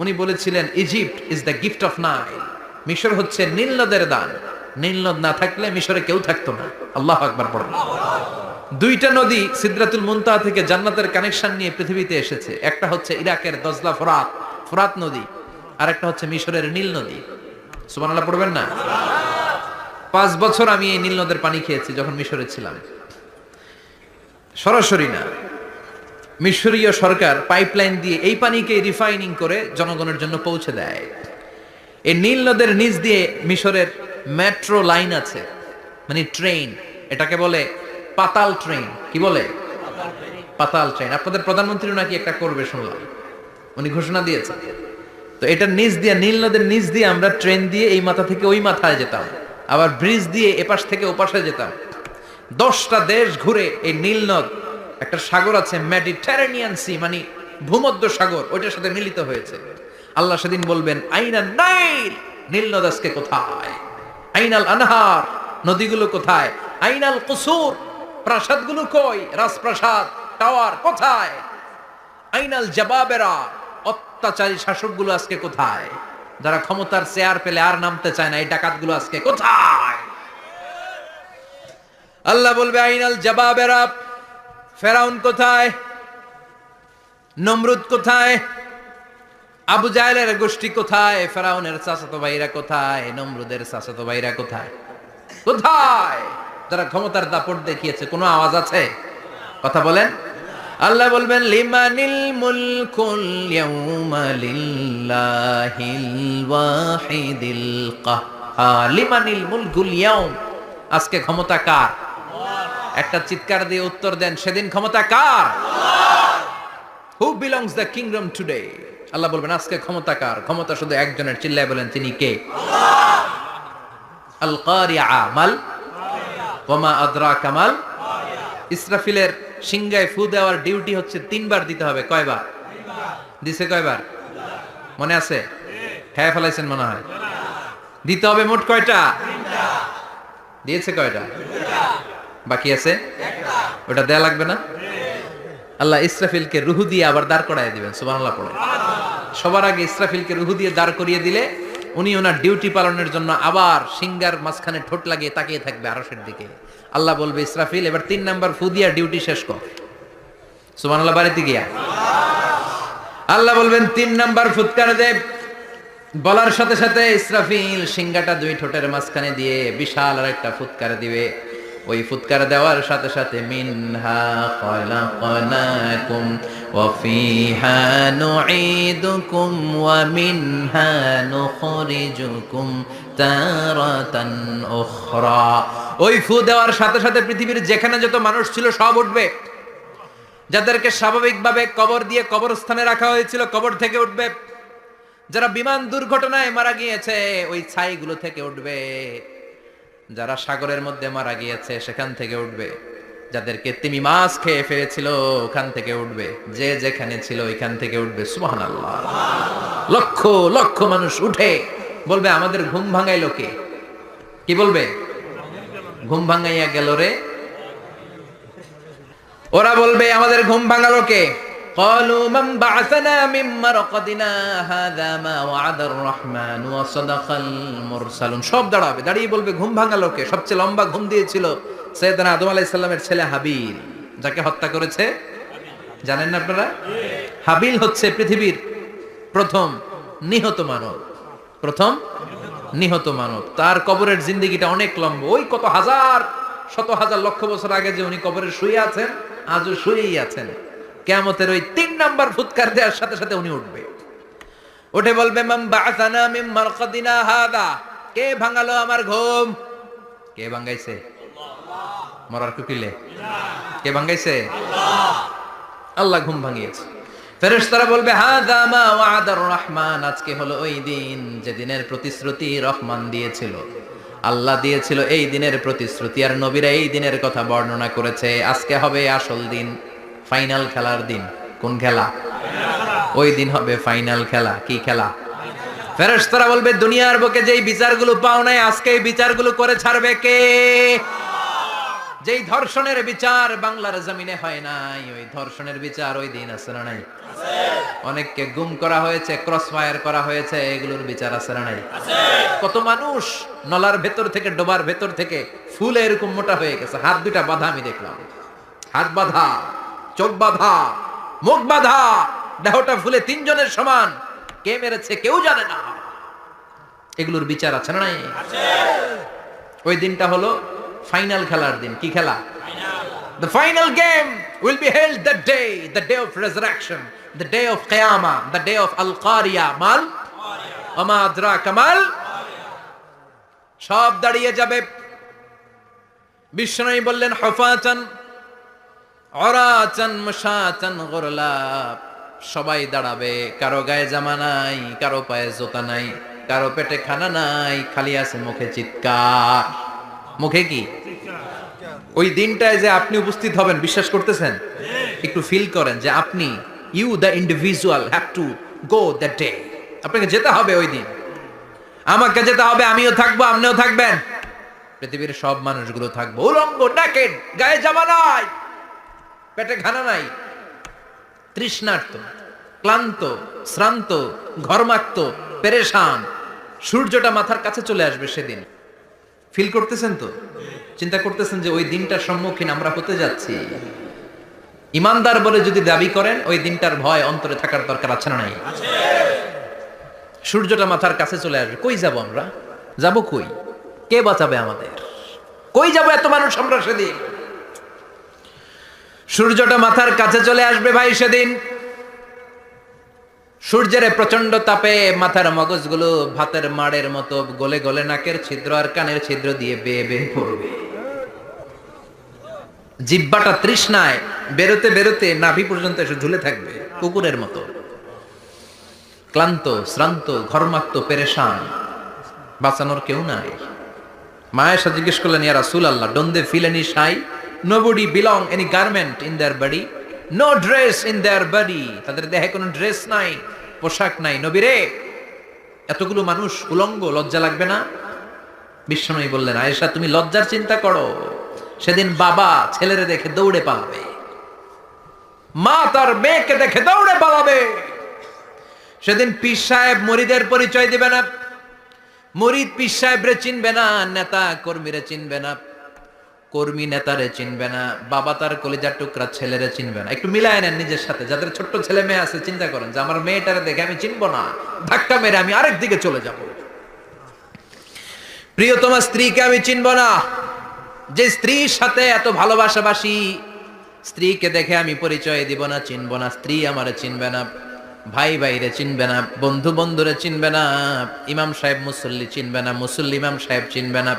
উনি বলেছিলেন Egypt is the gift of Nile. মিশর হচ্ছে নীল নদের দান। নীল নদ না থাকলে মিশরে কেউ থাকতো না। আল্লাহু আকবার পড়ুন। দুইটা নদী সিদরাতুল মুনতাহা থেকে জান্নাতের কানেকশন নিয়ে পৃথিবীতে এসেছে। একটা হচ্ছে ইরাকের দজলা ফোরাত নদী, আর একটা হচ্ছে মিশরের নীল নদী। সুবহানাল্লাহ পড়বেন না? 5 বছর আমি এই নীল নদের পানি খেয়েছি যখন মিশরে ছিলাম। সরাসরি না, মিশরীয় সরকার পাইপলাইন দিয়ে এই পানিকে রিফাইনিং করে জনগণের জন্য পৌঁছে দেয়। এই নীল নদের নিচ দিয়ে মিশরের মেট্রো লাইন আছে, মানে ট্রেন। এটাকে বলে পাতাল ট্রেন। কি বলে? পাতাল ট্রেন। আপনাদের প্রধানমন্ত্রী নাকি একটা করবে শুনলাম, উনি ঘোষণা দিয়েছেন। তো এটার নিচ দিয়ে, নীল নদের নিচ দিয়ে আমরা ট্রেন দিয়ে এই মাথা থেকে ওই মাথায় যেতাম, আবার ব্রিজ দিয়ে এপাশ থেকে ওপাশে যেতাম। 10টা দেশ ঘুরে এই নীল নদ, একটা সাগর আছে মেডিটেরেনিয়ান সি, মানে ভূমধ্য সাগর, ওইটার সাথে মিলিত হয়েছে। আল্লাহ সেদিন বলবেন আইনাল নাইল, নীল নদ আজকে কোথায়? আইনাল আনহার, নদীগুলো কোথায়? আইনাল কুসুর, প্রাসাদগুলো কই? রাজপ্রাসাদ, টাওয়ার কোথায়? আইনাল জাবাবেরা, অত্যাচারী শাসকগুলো আজকে কোথায়? যারা ক্ষমতার চেয়ার পেলে আর নামতে চায় না, এই ডাকাতগুলো আজকে কোথায়? আল্লাহ বলবে আইনাল জাবাবেরা, ফেরাউন কোথায়? নমরুদ কোথায়? আবু জাহেলের গোষ্ঠী কোথায়? ফেরাউনের চাচাতো ভাইরা কোথায়? নমরুদের চাচাতো ভাইরা কোথায়? কোথায়? যারা ক্ষমতার দাপট দেখিয়েছে, কোনো আওয়াজ আছে? কথা বলেন। আল্লাহ বলবেন লিমানিল মুলকুল ইয়াউমা লিল্লাহিল ওয়াহিদিল কাহ্হার। লিমানিল মুলকুল ইয়াউম, আজকে ক্ষমতা কার? একটা চিৎকার দিয়ে উত্তর দেন, সেদিন ক্ষমতা কার? Who belongs the kingdom today? আল্লাহ বলবেন আজকে ক্ষমতা কার? ক্ষমতা শুধু একজনের। চিল্লায় বলেন, তিনি কে? আল কারিআ, মাল ওয়া মা আদরাকা মাল। ইসরাফিলের সিংহায় ফু দেওয়ার ডিউটি হচ্ছে 3 বার দিতে হবে। কয়বার দিছে? কয়বার মনে আছে? হ্যাঁ ফেলাইছেন মনে হয়। দিতে হবে মোট কয়টা? দিয়েছে কয়টা? বাকি আছে ওটা দেয়া লাগবে না? আল্লাহ ইসরাফিলকে রুহু দিয়ে আবার দাঁড় করায় দিবেন। সুবহানাল্লাহ পড়ে। সবার আগে ইসরাফিলকে রুহু দিয়ে দাঁড় করিয়ে দিলে উনি ওনার ডিউটি পালনের জন্য আবার সিংহার মাঝখানে ঠোঁট লাগিয়ে তাকিয়ে থাকবে আরশের দিকে। আল্লাহ বলবে ইসরাফিল এবার 3 নাম্বার ফু দিয়া ডিউটি শেষ কর। সুবহানাল্লাহ বাড়িতে গিয়া আল্লাহ বলবেন 3 নাম্বার ফুৎকার দে। বলার সাথে সাথে ইসরাফিল সিংহাটা 2 ঠোঁটের মাঝখানে দিয়ে বিশাল আর একটা ফুৎকার দিবে। ওই ফুৎকার দেওয়ার সাথে সাথে মিনহা খলাকনাকুম ওয়া ফিহা নুঈদুকুম ওয়া মিনহা নুখরিজুকুম তারাতান উখরা। ওই ফু দেওয়ার সাথে সাথে পৃথিবীর যেখানে যত মানুষ ছিল সব উঠবে। যাদেরকে স্বাভাবিকভাবে কবর দিয়ে কবরস্থানে রাখা হয়েছিল কবর থেকে উঠবে। যারা বিমান দুর্ঘটনায় মারা গিয়েছে ওই ছাইগুলো থেকে উঠবে। যারা সাগরের মধ্যে মারা গিয়েছে সেখান থেকে উঠবে। যাদেরকে তিমি মাছ খেয়ে ফেলেছিল ওখান থেকে উঠবে। যে যেখানে ছিল ওইখান থেকে উঠবে। সুবহানাল্লাহ। লক্ষ লক্ষ মানুষ উঠে বলবে আমাদের ঘুম ভাঙাইলো কে? কি বলবে? ঘুম ভাঙাইয়া গেল রে। ওরা বলবে আমাদের ঘুম ভাঙালো কে? ক্বালু মান বা'আসানা মিন মারকাদিনা হাযা মা ওয়া'আদার রহমান ওয়া সাদাকাল মুরসালুন। সব দাঁড়াবে, দাঁড়িয়ে বলবে ঘুম ভাঙালো কে? সবচেয়ে লম্বা ঘুম দিয়েছিল সাইয়েদনা আদম আলাইহিস সালামের ছেলে হাবিল, যাকে হত্যা করেছে জানেন না আপনারা? হাবিল হচ্ছে পৃথিবীর প্রথম নিহত মানব। প্রথম নিহত মানব। তার কবরের জিন্দেগিটা অনেক লম্বা। ওই কত হাজার, শত হাজার, লক্ষ বছর আগে যে উনি কবরে শুয়ে আছেন, আজও শুয়েই আছেন। কিয়ামতের ওই 3 নাম্বার ফুৎকার দেওয়ার সাথে সাথে উনি উঠবে। উঠে বলবে মান বা'আসানা মিন মারকাদিনা হাযা। কে ভাঙালো আমার ঘুম? কে ভাঙাইছে? আল্লাহ। মরার কুকিলে কে ভাঙাইছে? আল্লাহ। আল্লাহ ঘুম ভাঙিয়েছে। ফেরেশতারা বলবে হাযা মা ওয়া'আদার রহমান। আজকে হলো ওই দিন যেদিনের প্রতিশ্রুতি রহমান দিয়েছিল। আল্লাহ দিয়েছিল এই দিনের প্রতিশ্রুতি, আর নবীরা এই দিনের কথা বর্ণনা করেছে। আজকে হবে আসল দিন, ফাইনাল খেলার দিন। কোন খেলা? ওই দিন হবে ফাইনাল খেলা। কি খেলা? ফেরেশতারা বলবে, দুনিয়ার বুকে যেই বিচারগুলো পাও নাই, আজকে এই বিচারগুলো করে ছাড়বে কে? যেই ধর্ষণের বিচার বাংলার জমিনে হয় নাই, ওই ধর্ষণের বিচার ওই দিন আছে না নাই? অনেককে গুম করা হয়েছে, ক্রস ফায়ার করা হয়েছে, এগুলোর বিচার আছে না নাই? কত মানুষ নলার ভেতর থেকে, ডোবার ভেতর থেকে ফুলে এরকম মোটা হয়ে গেছে, হাত দুটা বাঁধা। আমি দেখলাম হাত বাঁধা, চোখ বাঁধা, মুখ বাঁধা, দেহটা ফুলে তিনজনের সমান। কে মেরেছে কেউ জানে না। এগুলোর বিচার আছে না নাই? ওই দিনটা হলো ফাইনাল খেলার দিন। কি খেলা? The final game will be held that day, the day of resurrection, the day of Qiyamah, the day of Al-Qariya. Mal Wama adraka mal, সব দাঁড়িয়ে যাবে। বিষ্ণু বললেন, হুফাতান উরাতান মুশাতান গুরলা। সবাই দাঁড়াবে, কারো গায়ে জামা নাই, কারো পায়ে জুতা নাই, কারো পেটে খানা নাই, খালি আছে মুখে চিৎকার। মুখে কি? ওই দিনটায় যে আপনি উপস্থিত হবেন, বিশ্বাস করতেছেন? একটু ফিল করেন যে আপনি, you the individual have to go that day. আপনাকে যেতে হবে ওই দিন, আমাকে যেতে হবে। আমিও থাকবো, আপনিও থাকবেন, পৃথিবীর সব মানুষগুলো থাকবো উলঙ্গ, নেকেড, গায়ে জামা নাই, পেটে খানা নাই, তৃষ্ণার্ত, ক্লান্ত, শ্রান্ত, ঘর্মাক্ত, পেরেশান। সূর্যটা মাথার কাছে চলে আসবে সেদিন। ফিল করতেছেন তো? চিন্তা করতেছেন যে ওই দিনটার সম্মুখীন আমরা হতে যাচ্ছি। ইমানদার বলে যদি দাবি করেন, ওই দিনটার ভয় অন্তরে থাকার দরকার আছে না নাই? সূর্যটা মাথার কাছে চলে আসবে। কই যাব আমরা? যাব কই? কে বাঁচাবে আমাদের? কই যাব এত মানুষ আমরা সেদিন? সূর্যটা মাথার কাছে চলে আসবে ভাই সেদিন। সূর্যের প্রচন্ড তাপে মাথার মগজগুলো ভাতের মাড়ের মতো গলে গলে নাকের ছিদ্র আর কানের ছিদ্র দিয়ে বেয়ে বেয়ে পড়বে। জিহ্বাটা তৃষ্ণায় বেরোতে বেরোতে নাভি পর্যন্ত এসে ঝুলে থাকবে কুকুরের মতো। ক্লান্ত, শ্রান্ত, ঘর্মাক্ত, পেরেশান, বাঁচানোর কেউ নাই। মায়েশা জিজ্ঞেস করলেন, ইয়া রাসূলুল্লাহ, don't they feel any shy? Nobody belong any garment in their body, no dress in their body. তাদের দেহে কোনো ড্রেস নাই, পোশাক নাই। নবীরে, এতগুলো মানুষ উলঙ্গ, লজ্জা লাগবে না? বিশ্বনবী বললেন, আয়েশা তুমি লজ্জার চিন্তা করো। সেদিন বাবা ছেলেরে দেখে দৌড়ে পালাবে, মা তার মেয়েকে দেখে দৌড়ে পালাবে। সেদিন পীর সাহেব মুরিদের পরিচয় দিবে না, মুরিদ পীর সাহেবরে চিনবে না, নেতা কর্মীরে চিনবে না, কর্মী নেতারে চিনবে না, বাবা তার কলিজার টুকরা ছেলেরে চিনবে না। একটু মিলায় নেন নিজের সাথে। যাদের ছোট্ট ছেলে মেয়ে আছে, চিন্তা করেন যে আমার মেয়েটারে দেখে আমি চিনবো না, ধাক্কা মেরে আমি আরেক দিকে চলে যাব। প্রিয়তমা স্ত্রীকে আমি চিনবো না, যে স্ত্রীর সাথে এত ভালোবাসাবাসি, স্ত্রীকে দেখে আমি পরিচয় দিব না, চিনবো না। স্ত্রী আমারে চিনবে না, ভাই ভাইরে চিনবে না, বন্ধু বন্ধুরে চিনবে না, ইমাম সাহেব মুসল্লি চিনবে না, মুসল্লি ইমাম সাহেব চিনবে না,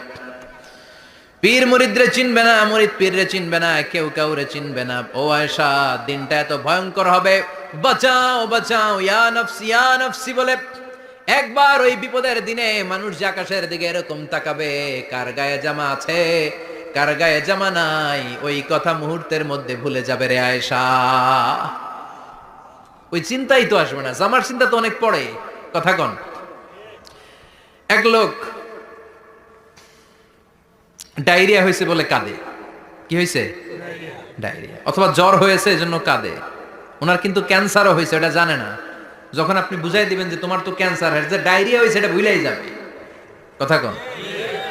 পীর মুরিদরে চিনবে না, মুরিদ পীররে চিনবে না, কেউ কাউরে চিনবে না। ও আয়েশা, দিনটা এত ভয়ঙ্কর হবে। বাঁচাও বাঁচাও, ইয়া নফসি ইয়া নফসি বলে একবার ওই বিপদের দিনে মানুষ যে আকাশের দিকে এরকম তাকাবে, কার গায়ে জামা আছে কার গায়ে জামা নাই, ওই কথা মুহূর্তের মধ্যে ভুলে যাবে রে আয়েশা। ওই চিন্তাই তো আসবে না। জামার চিন্তা তো অনেক পড়ে। কথা কন। এক লোক ডায়রিয়া হয়েছে বলে কাঁদে। কি হয়েছে? ডায়রিয়া। অথবা জ্বর হয়েছে এজন্য কাঁদে। ওনার কিন্তু ক্যান্সারও হয়েছে, এটা জানে না। যখন আপনি বুঝাই দিবেন যে তোমার তো ক্যান্সার হয়েছে, যে ডায়রিয়া হয়েছে এটা ভুলেই যাবে। কথা কন।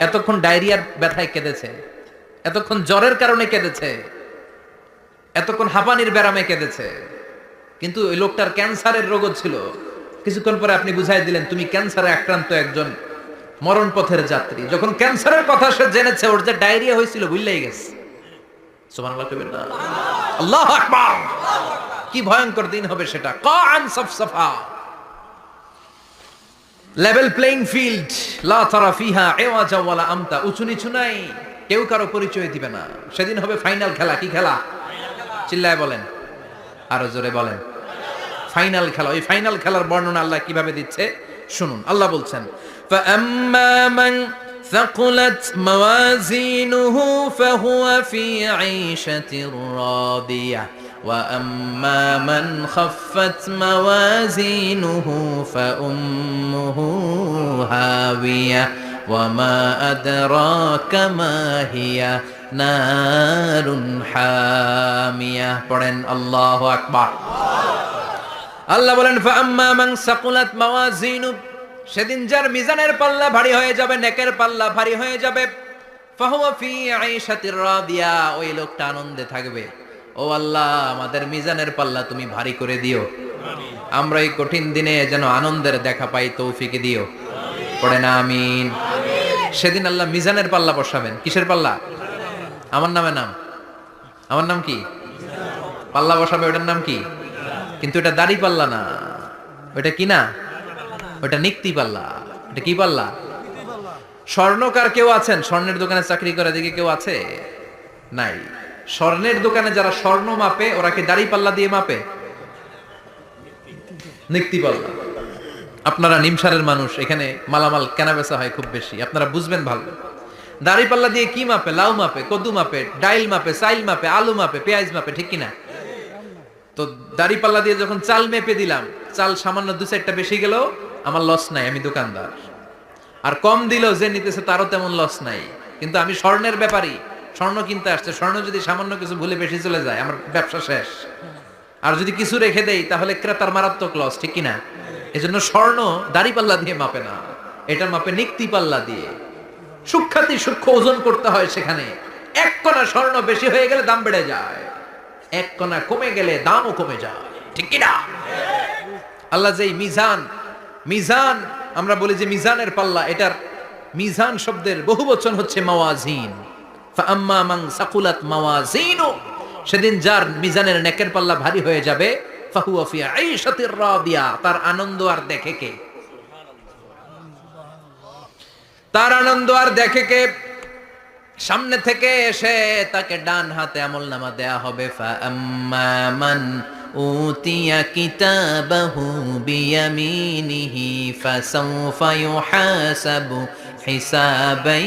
এতক্ষণ ডায়রিয়ার ব্যথায় কেঁদেছে, এতক্ষণ জ্বরের কারণে কেঁদেছে, এতক্ষণ হাঁপানির ব্যারামে কেঁদেছে, কিন্তু ওই লোকটার ক্যান্সারের রোগ ছিল। কিছুক্ষণ পরে আপনি বুঝাই দিলেন তুমি ক্যান্সারে আক্রান্ত একজন মরণ পথের যাত্রী। যখন ক্যান্সারের কথা সে জেনেছে, ওর যে ডায়রিয়া হয়েছিল ভুলেই গেছে। সুবহানাল্লাহ কইবেন না? আল্লাহু আকবার। কি ভয়ঙ্কর দিন হবে সেটা। কান সাফসাফা, লেভেল প্লেইং ফিল্ড, লা তারা ফিহা ইওয়াজা ওয়ালা আমতা। উঁচু নিচু নাই, কেউ কারো পরিচয় দিবে না। সেদিন হবে ফাইনাল খেলা। কি খেলা? চিল্লায় বলেন, আরো জোরে বলেন। ফাইনাল খেলা। ওই ফাইনাল খেলার বর্ণনা আল্লাহ কিভাবে দিচ্ছে শুনুন। আল্লাহ বলছেন, ফাআম্মা মান ثقلت موازينه فهو في عيشة راضية وأما من خفت موازينه فأمه هاوية وما أدراك ما هي نار حامية পড়েন আল্লাহু আকবার আল্লাহ বলেন ফাআম্মা মান সাকুলাত মাওয়াজিনু সেদিন যার মিজানের পাল্লা ভারী হয়ে যাবে নেকের পাল্লা ভারী হয়ে যাবে ফাহুয়া ফি আইশাতির রাদিয়া ওই লোকটা আনন্দে থাকবে ও আল্লাহ আমাদের মিজানের পাল্লা তুমি ভারী করে দিও আমিন আমরা এই কঠিন দিনে যেন আনন্দের দেখা পাই তৌফিক দিও পড়েন আমিন আমিন সেদিন আল্লাহ মিজানের পাল্লা বসাবেন কিসের পাল্লা আমার নাম কি পাল্লা বসাবে ওটার নাম কি কিন্তু এটা দাড়ি পাল্লা না ওটা কি না ওটা নিক্তি পাল্লা এটা কি পাল্লা স্বর্ণকার কেউ আছেন স্বর্ণের দোকানে চাকরি করে দিকে কেউ আছে নাই স্বর্ণের দোকানে যারা স্বর্ণ মাপে ওরা কি দাড়ি পাল্লা দিয়ে মাপে নিক্তি পাল্লা আপনারা নিমসারের মানুষ এখানে মালামাল কেনা বেচা হয় খুব বেশি আপনারা বুঝবেন ভালো দাড়ি পাল্লা দিয়ে কি মাপে লাউ মাপে কদু মাপে ডাইল মাপে চাইল মাপে আলু মাপে পেঁয়াজ মাপে ঠিক কিনা তো দাড়ি পাল্লা দিয়ে যখন চাল মেপে দিলাম চাল সামান্য দু চারটা বেশি গেল আমার লস নাই আমি দোকানদার আর কম দিল যে নিতেছে তারও তেমন লস নাই কিন্তু আমি স্বর্ণের ব্যাপারী স্বর্ণ কিনতে আসছে স্বর্ণ যদি সামান্য কিছু ভুলে বেশি চলে যায় আমার ব্যবসা শেষ আর যদি কিছু রেখে দেই তাহলে ক্রেতার মারাত্মক লস ঠিক কিনা এজন্য স্বর্ণ দাড়ি পাল্লা দিয়ে মাপে না এটা মাপে নিক্তি পাল্লা দিয়ে সূক্ষ্মাতি সূক্ষ্ম ওজন করতে হয় সেখানে এক কণা স্বর্ণ বেশি হয়ে গেলে দাম বেড়ে যায় এক কণা কমে গেলে দামও কমে যায় ঠিক কিনা আল্লাহ যে মিজান আমরা বলি যে মিজানের পাল্লা এটার মিজান শব্দের বহুবচন হচ্ছে মাওয়াজিন ফাআম্মা মান সাকুলাত মাওয়াজিনু সেদিন যার মিজানের নেকের পাল্লা ভারী হয়ে যাবে ফাহুয়া ফি আইশাতির রাদিয়া তার আনন্দ আর দেখে কে তার আনন্দ আর দেখে কে সামনে থেকে এসে তাকে ডান হাতে আমলনামা দেয়া হবে ফাআম্মা মান উতিয়া কিতাবাহু বিয়ামিনিহি ফাসাউফা ইউহাসাবু হিসাবান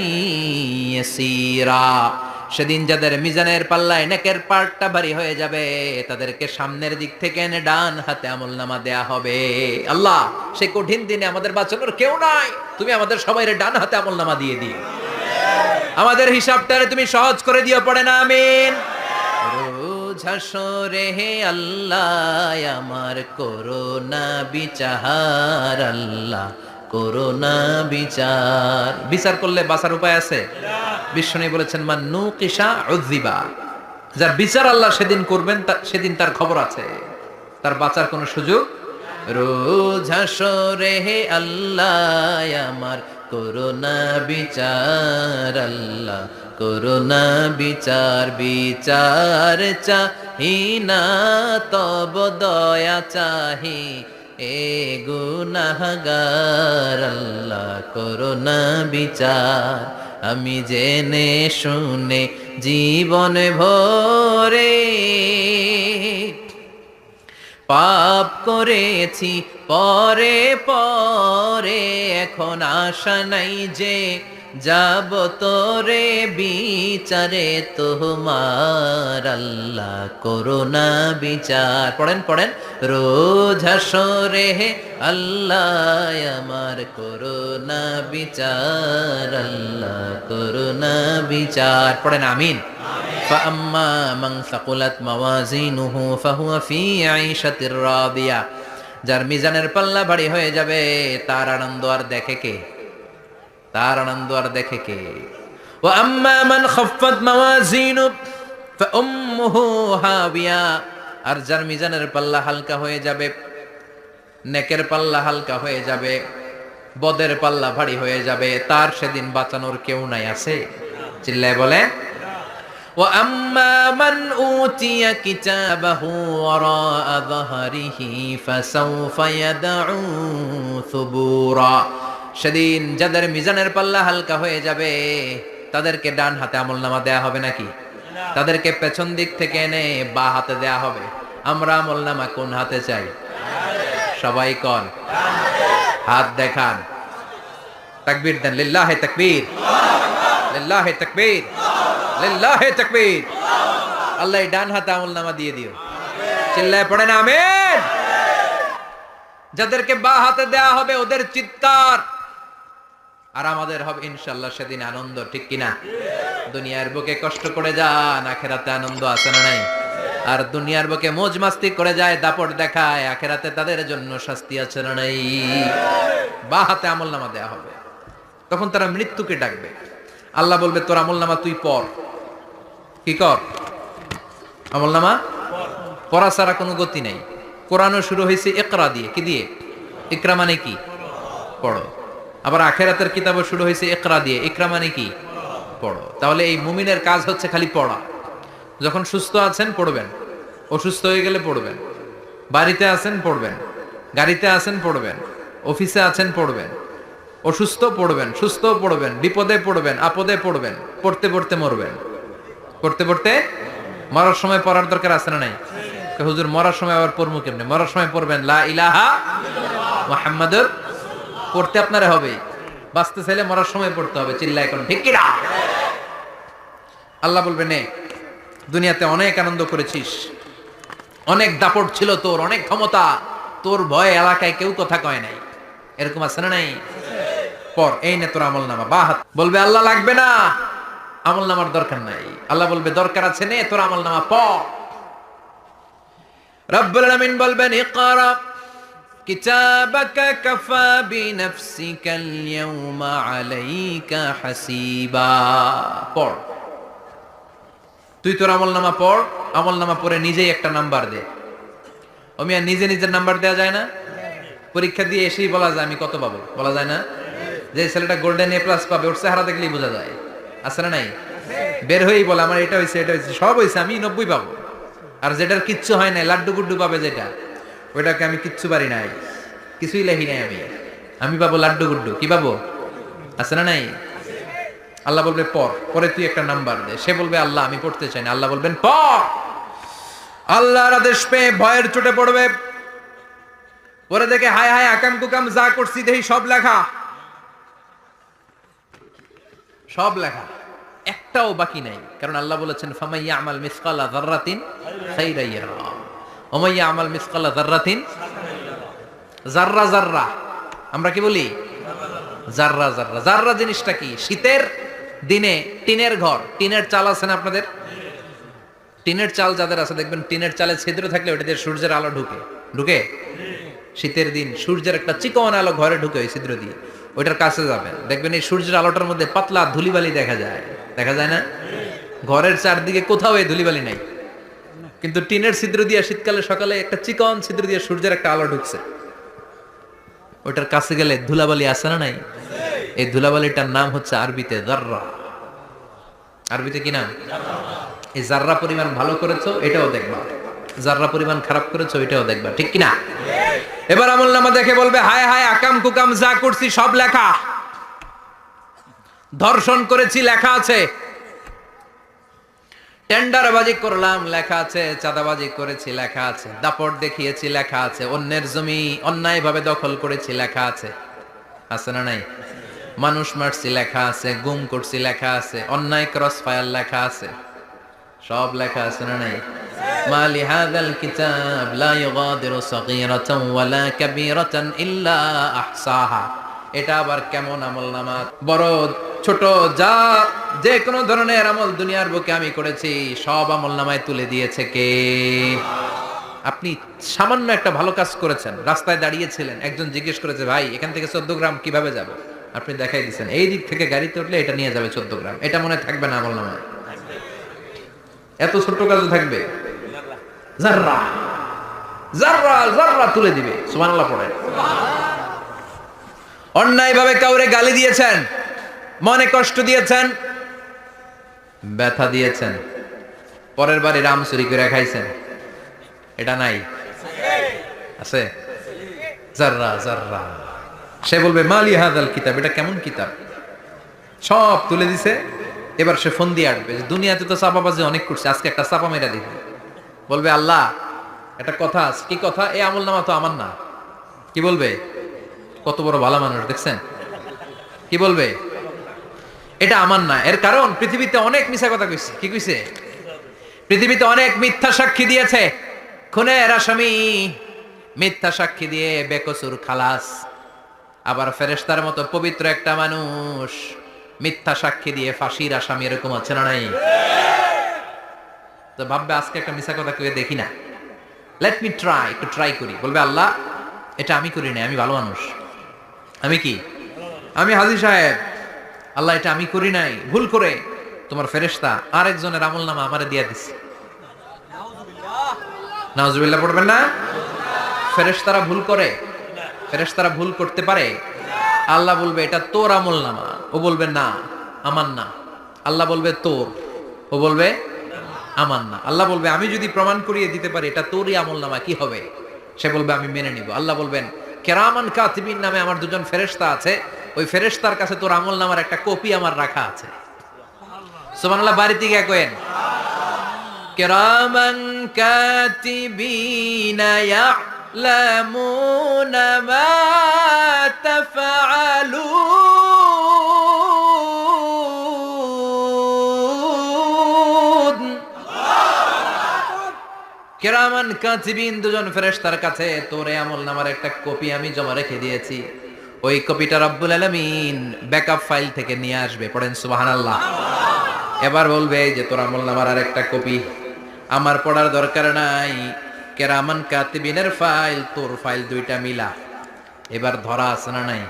ইয়াসীরা সেদিন যাদের মিজানের পাল্লায় নেকের পার্টটা ভারী হয়ে যাবে তাদেরকে সামনের দিক থেকে এনে ডান হাতে আমলনামা দেয়া হবে আল্লাহ সেই কঠিন দিনে আমাদের বাঁচানোর কেউ নাই তুমি আমাদের সবাইরে ডান হাতে আমলনামা দিয়ে দিও আমাদের হিসাবটারে তুমি সহজ করে দিও পড়েন আমিন রোজ হাসরে হে আল্লাহ আমার করোনা বিচার আল্লাহ করোনা বিচার করলে বাঁচার উপায় আছে বিশ্বনবী বলেছেন মান নুকিশা উযিবা যার বিচার আল্লাহ সেদিন করবেন সেদিন তার খবর আছে তার বাঁচার কোনো সুযোগ রোজ হাসরে হে আল্লাহ আমার করোনা বিচার আল্লাহ করোনা বিচার চাহি না তব দয়া চাহি এ গুনাহগার আল্লাহ করোনা বিচার আমি জেনে শুনে জীবন ভরে পাপ করেছি পরে পরে এখন আশা নাই যে যাব তোরে বিচারে তোমার আল্লাহ করোনা বিচার পড়েন রোজ হাসরে আল্লাহ আমার করোনা বিচার আল্লাহ করোনা বিচার পড়েন আমিন فأما من ثقلت موازينه فهو في عيشة راضية যার মিজানের পাল্লা ভারী হয়ে যাবে তার আনন্দ আর দেখে কে وأما من خفت موازينه فأمه هاوية আর যার মিজানের পাল্লা হালকা হয়ে যাবে নেকের পাল্লা হালকা হয়ে যাবে বদের পাল্লা ভারী হয়ে যাবে তার সেদিন বাঁচানোর কেউ নাই আছে চিল্লায় বলে وأما من أوتي كتابه وراء ظهره فسوف يدعو ثبورا সেদিন যাদের মিজানের পাল্লা হালকা হয়ে যাবে তাদেরকে ডান হাতে আমলনামা দেয়া হবে নাকি তাদেরকে পেছন দিক থেকে এনে বা হাতে দেয়া হবে আমরা আমলনামা কোন হাতে চাই সবাই কোন হাত দেখান তাকবীর দেন, লিল্লাহি তাকবীর, লিল্লাহি তাকবীর, লিল্লাহি তাকবীর। আল্লাহ এই ডান হাতে আমলনামা দিয়ে দিও, চিল্লায় পড়েন আমিন। যাদেরকে বা হাতে দেয়া হবে ওদের চিৎকার, আর আমাদের হবে ইনশাআল্লাহ সেদিন আনন্দ, ঠিক কিনা? দুনিয়ার বুকে কষ্ট করে যান, আখেরাতে আনন্দ আছে না নাই? আর দুনিয়ার বুকে মौज মাস্তি করে যায়, দাপট দেখায়, আখেরাতে তাদের জন্য শাস্তি আছে না নাই? বা হাতে আমলনামা দেয়া হবে, তখন তারা মৃত্যুকে ডাকবে। আল্লাহ বলবে তোর আমলনামা তুই পড়। কি কর? আমলনামা পড়া ছাড়া কোনো গতি নাই। কোরআনও শুরু হয়েছে ইকরা দিয়ে। কি দিয়ে? ইকরা মানে কি? পড়ো। আবার আখেরাতের কিতাবও শুরু হয়েছে ইকরা দিয়ে। ইকরা মানে কি? পড়ো। তাহলে এই মুমিনের কাজ হচ্ছে খালি পড়া। যখন সুস্থ আছেন পড়বেন, অসুস্থ হয়ে গেলে পড়বেন, বাড়িতে আছেন পড়বেন, গাড়িতে আছেন পড়বেন, অফিসে আছেন পড়বেন, অসুস্থ পড়বেন, সুস্থ পড়বেন, বিপদে পড়বেন, আপদে পড়বেন, পড়তে পড়তে মরবেন। পড়তে পড়তে মরার সময় পড়ার দরকার আছে না নাই? হুজুর মরার সময় আবার পড়বো কেমনে? মরার সময় পড়বেন লা ইলাহা মুহাম্মাদুর। পড়তে আপনারে হবে, বাঁচতে চাইলে মরার সময় পড়তে হবে। চিল্লা এখন ঠিক কিনা? আল্লাহ বলবে নে, দুনিয়াতে অনেক আনন্দ করেছিস, অনেক দাপট ছিল তোর, অনেক ক্ষমতা, তোর ভয়ে এলাকায় কেউ কথা কয় নাই। এরকম আছে না নাই? পর এই নে তোর আমলনামা। বা হাত বলবে আল্লাহ লাগবে না, আমলনামার দরকার নাই। আল্লাহ বলবে দরকার আছে, নে তোর আমলনামা পড়। রব্বুল আলামিন বলবেন ইকরা কিতাবাকা কাফা বিনাফসিকাল ইয়াওমা আলাইকা হাসিবা। পড়, তুই তোর আমলনামা পড়। আমলনামা পড়ে নিজেই একটা নাম্বার দে। ও মিয়া, নিজে নিজের নাম্বার দেওয়া যায় না? পরীক্ষা দিয়ে এসেই বলা যায় আমি কত পাবো? বলা যায় না? যে ছেলেটা গোল্ডেন এ প্লাস পাবে, ওর চেহারা দেখলেই বোঝা যায়। আছে না নাই? বের হয়েই বলে আমার এটা হয়েছে, এটা হয়েছে, সব হয়েছে, আমি 90 পাবো। আর যেটার কিচ্ছু হয় নাই, লাড্ডু গুড্ডু পাবে যেটা, ওইটাকে আমি কিচ্ছু পারি নাই, কিছুই লেখি নাই, আমি পাবো লাড্ডু গুড্ডু। কি পাবো? আছে না নাই? আল্লাহ বলবে পড়, পরে তুই একটা নাম্বার দে। সে বলবে আল্লাহ আমি পড়তে চাই না। আল্লাহ বলবেন পড়। আল্লাহর আদেশ পেয়ে ভয়ের চোটে পড়বে, পরে দেখে হায় হায় আকাম কুকাম যা করছি দেখি সব লেখা, সব লেখা, একটাও বাকি নাই। কারণ আল্লাহ বলেছেন ফামাইয়া আমাল মিসকালা যাররাতিন খাইরান ইয়ারা ওয়া মাইয়া আমাল মিসকালা যাররাতিন। জাররা জাররা আমরা কি বলি? জাররা জাররা। জাররা জিনিসটা কি? শীতের দিনে টিনের ঘর, টিনের চাল আছে না আপনাদের? টিনের চাল যাদের আছে দেখবেন টিনের চালে ছিদ্র থাকলে ওটা দিয়ে সূর্যের আলো ঢুকে। ঢুকে? শীতের দিন সূর্যের একটা চিকন আলো ঘরে ঢুকে ওই ছিদ্র দিয়ে। ওইটার কাছে যাবেন, দেখবেন এই সূর্যের আলোটার মধ্যে পাতলা ধুলিবালি দেখা যায়। দেখা যায় না? ঘরের চারদিকে কোথাও এই ধুলিবালি নাই, কিন্তু টিনের ছিদ্র দিয়ে শীতকালে সকালে একটা চিকন ছিদ্র দিয়ে সূর্যের একটা আলো ঢুকছে। ওইটার কাছে গেলে ধুলাবালি আছে না নাই? এই ধুলাবালিটার নাম হচ্ছে আরবিতে জাররা। আরবিতে কি নাম? এই জাররা পরিমাণ ভালো করেছো এটাও দেখবা, জাররা পরিমাণ খারাপ করেছো এটাও দেখবা, ঠিক কিনা? এবার আমলনামা দেখে বলবে হায় হায় আকাম কুকাম যা করছি সব লেখা। ধর্ষণ করেছি লেখা আছে, টেন্ডারবাজি করলাম লেখা আছে, চাঁদাবাজি করেছি লেখা আছে, দাপট দেখিয়েছি লেখা আছে, অন্যের জমি অন্যায়ভাবে দখল করেছি লেখা আছে। আছে না নাই? মানুষ মারছি লেখা আছে, গুম করছি লেখা আছে, অন্যায় ক্রস ফায়ার লেখা আছে, সব লেখা আছে না নাই? মা লিহাযাল কিতাব লা ইউগাদিরু সাগীরাতান ওয়ালা কাবীরাতান ইল্লা আহসাহা। এটা আবার কেমন আমলনামা? বড় ছোট যা যে কোনো ধরনের আমল দুনিয়ার বুকে আমি করেছি সব আমলনামায় তুলে দিয়েছে কে? আপনি সামান্য একটা ভালো কাজ করেছেন, রাস্তায় দাঁড়িয়েছিলেন, একজন জিজ্ঞেস করেছে ভাই এখান থেকে 14 গ্রাম কিভাবে যাব? আপনি দেখাই দিয়েছেন এই দিক থেকে গাড়িতে উঠলে এটা নিয়ে যাবে 14 গ্রাম। এটা মনে থাকবে না আমলনামায়? এত ছোট্ট কাজও থাকবে? জাররা জাররা জাররা তুলে দিবে। সুবহানাল্লাহ পড়েন। অন্যায়ভাবে কাউরে গালি দিয়েছেন, মনে কষ্ট দিয়েছেন, ব্যথা দিয়েছেন, পরের বাড়ি রাম চুরি করে খাইছেন, এটা নাই? আছে? জাররা জাররা। সে বলবে মালি হাযাল কিতাব, এটা কেমন কিতাব? সব তুলে দিছে। এবার সে ফোন দিয়ে আসবে, দুনিয়াতে তো চাপাবাজি অনেক করছে, আজকে একটা চাপা মেরা দিবে। বলবে আল্লাহ একটা কথা আছে। কি কথা? এই আমলনামা তো আমার না। কি বলবে? কত বড় ভালো মানুষ দেখছেন? কি বলবে? এটা আমার না। এর কারণ পৃথিবীতে অনেক মিথ্যা কথা কইছে। কি কইছে? পৃথিবীতে অনেক মিথ্যা সাক্ষী দিয়েছে। খুনের আসামি মিথ্যা সাক্ষী দিয়ে বেকসুর খালাস। আবার ফেরেশতার মতো পবিত্র একটা মানুষ মিথ্যা সাক্ষী দিয়ে ফাঁসির আসামি, এরকম আছে না নাই? তো ভাববে আজকে একটা মিথ্যা কথা কয়ে দেখি না, লেট মি ট্রাই, একটু ট্রাই করি। বলবে আল্লাহ এটা আমি করি নাই, আমি ভালো মানুষ, আমি কি, আমি হাজী সাহেব, আল্লাহ এটা আমি করি নাই, ভুল করে তোমার ফেরেশতা আরেকজনের আমলনামা আমারে দিয়া দিছে। নাউজুবিল্লাহ পড়বেন না? ফেরেশতারা ভুল করে? ফেরেশতারা ভুল করতে পারে? আল্লাহ বলবে এটা তোর আমলনামা, ও বলবে না আমার না। আল্লাহ বলবে তোর, ও বলবে আমার না। আল্লাহ বলবে আমি যদি প্রমাণ করিয়ে দিতে পারি এটা তোরই আমলনামা, কি হবে? সে বলবে আমি মেনে নিব। আল্লাহ বলবেন কেরামান কাতিবিন নামে আমার দুজন ফেরেশতা আছে, ওই ফেরেশতার কাছে তোর আমলনামার একটা কপি আমার রাখা আছে। সুবহানাল্লাহ, বাড়িতে গিয়ে কইেন কেরামান কাতিবিনা ইয়ালামুনা মা তাফআলুন। কেরামান কাতিবিন দুজন ফেরেশতার কাছে তোর আমলনামার একটা কপি আমি জমা রেখে দিয়েছি। ওই কপিটা রব্বুল আলামিন ব্যাকআপ ফাইল থেকে নিয়ে আসবে। পড়েন সুবহানাল্লাহ। এবার বলবে যে তোর আমলনামার আর একটা কপি আমার পড়ার দরকার নাই, কেরামান কাতিবিনের ফাইল তোর ফাইল দুইটা মিলা। এবার ধরা আছে না নাই?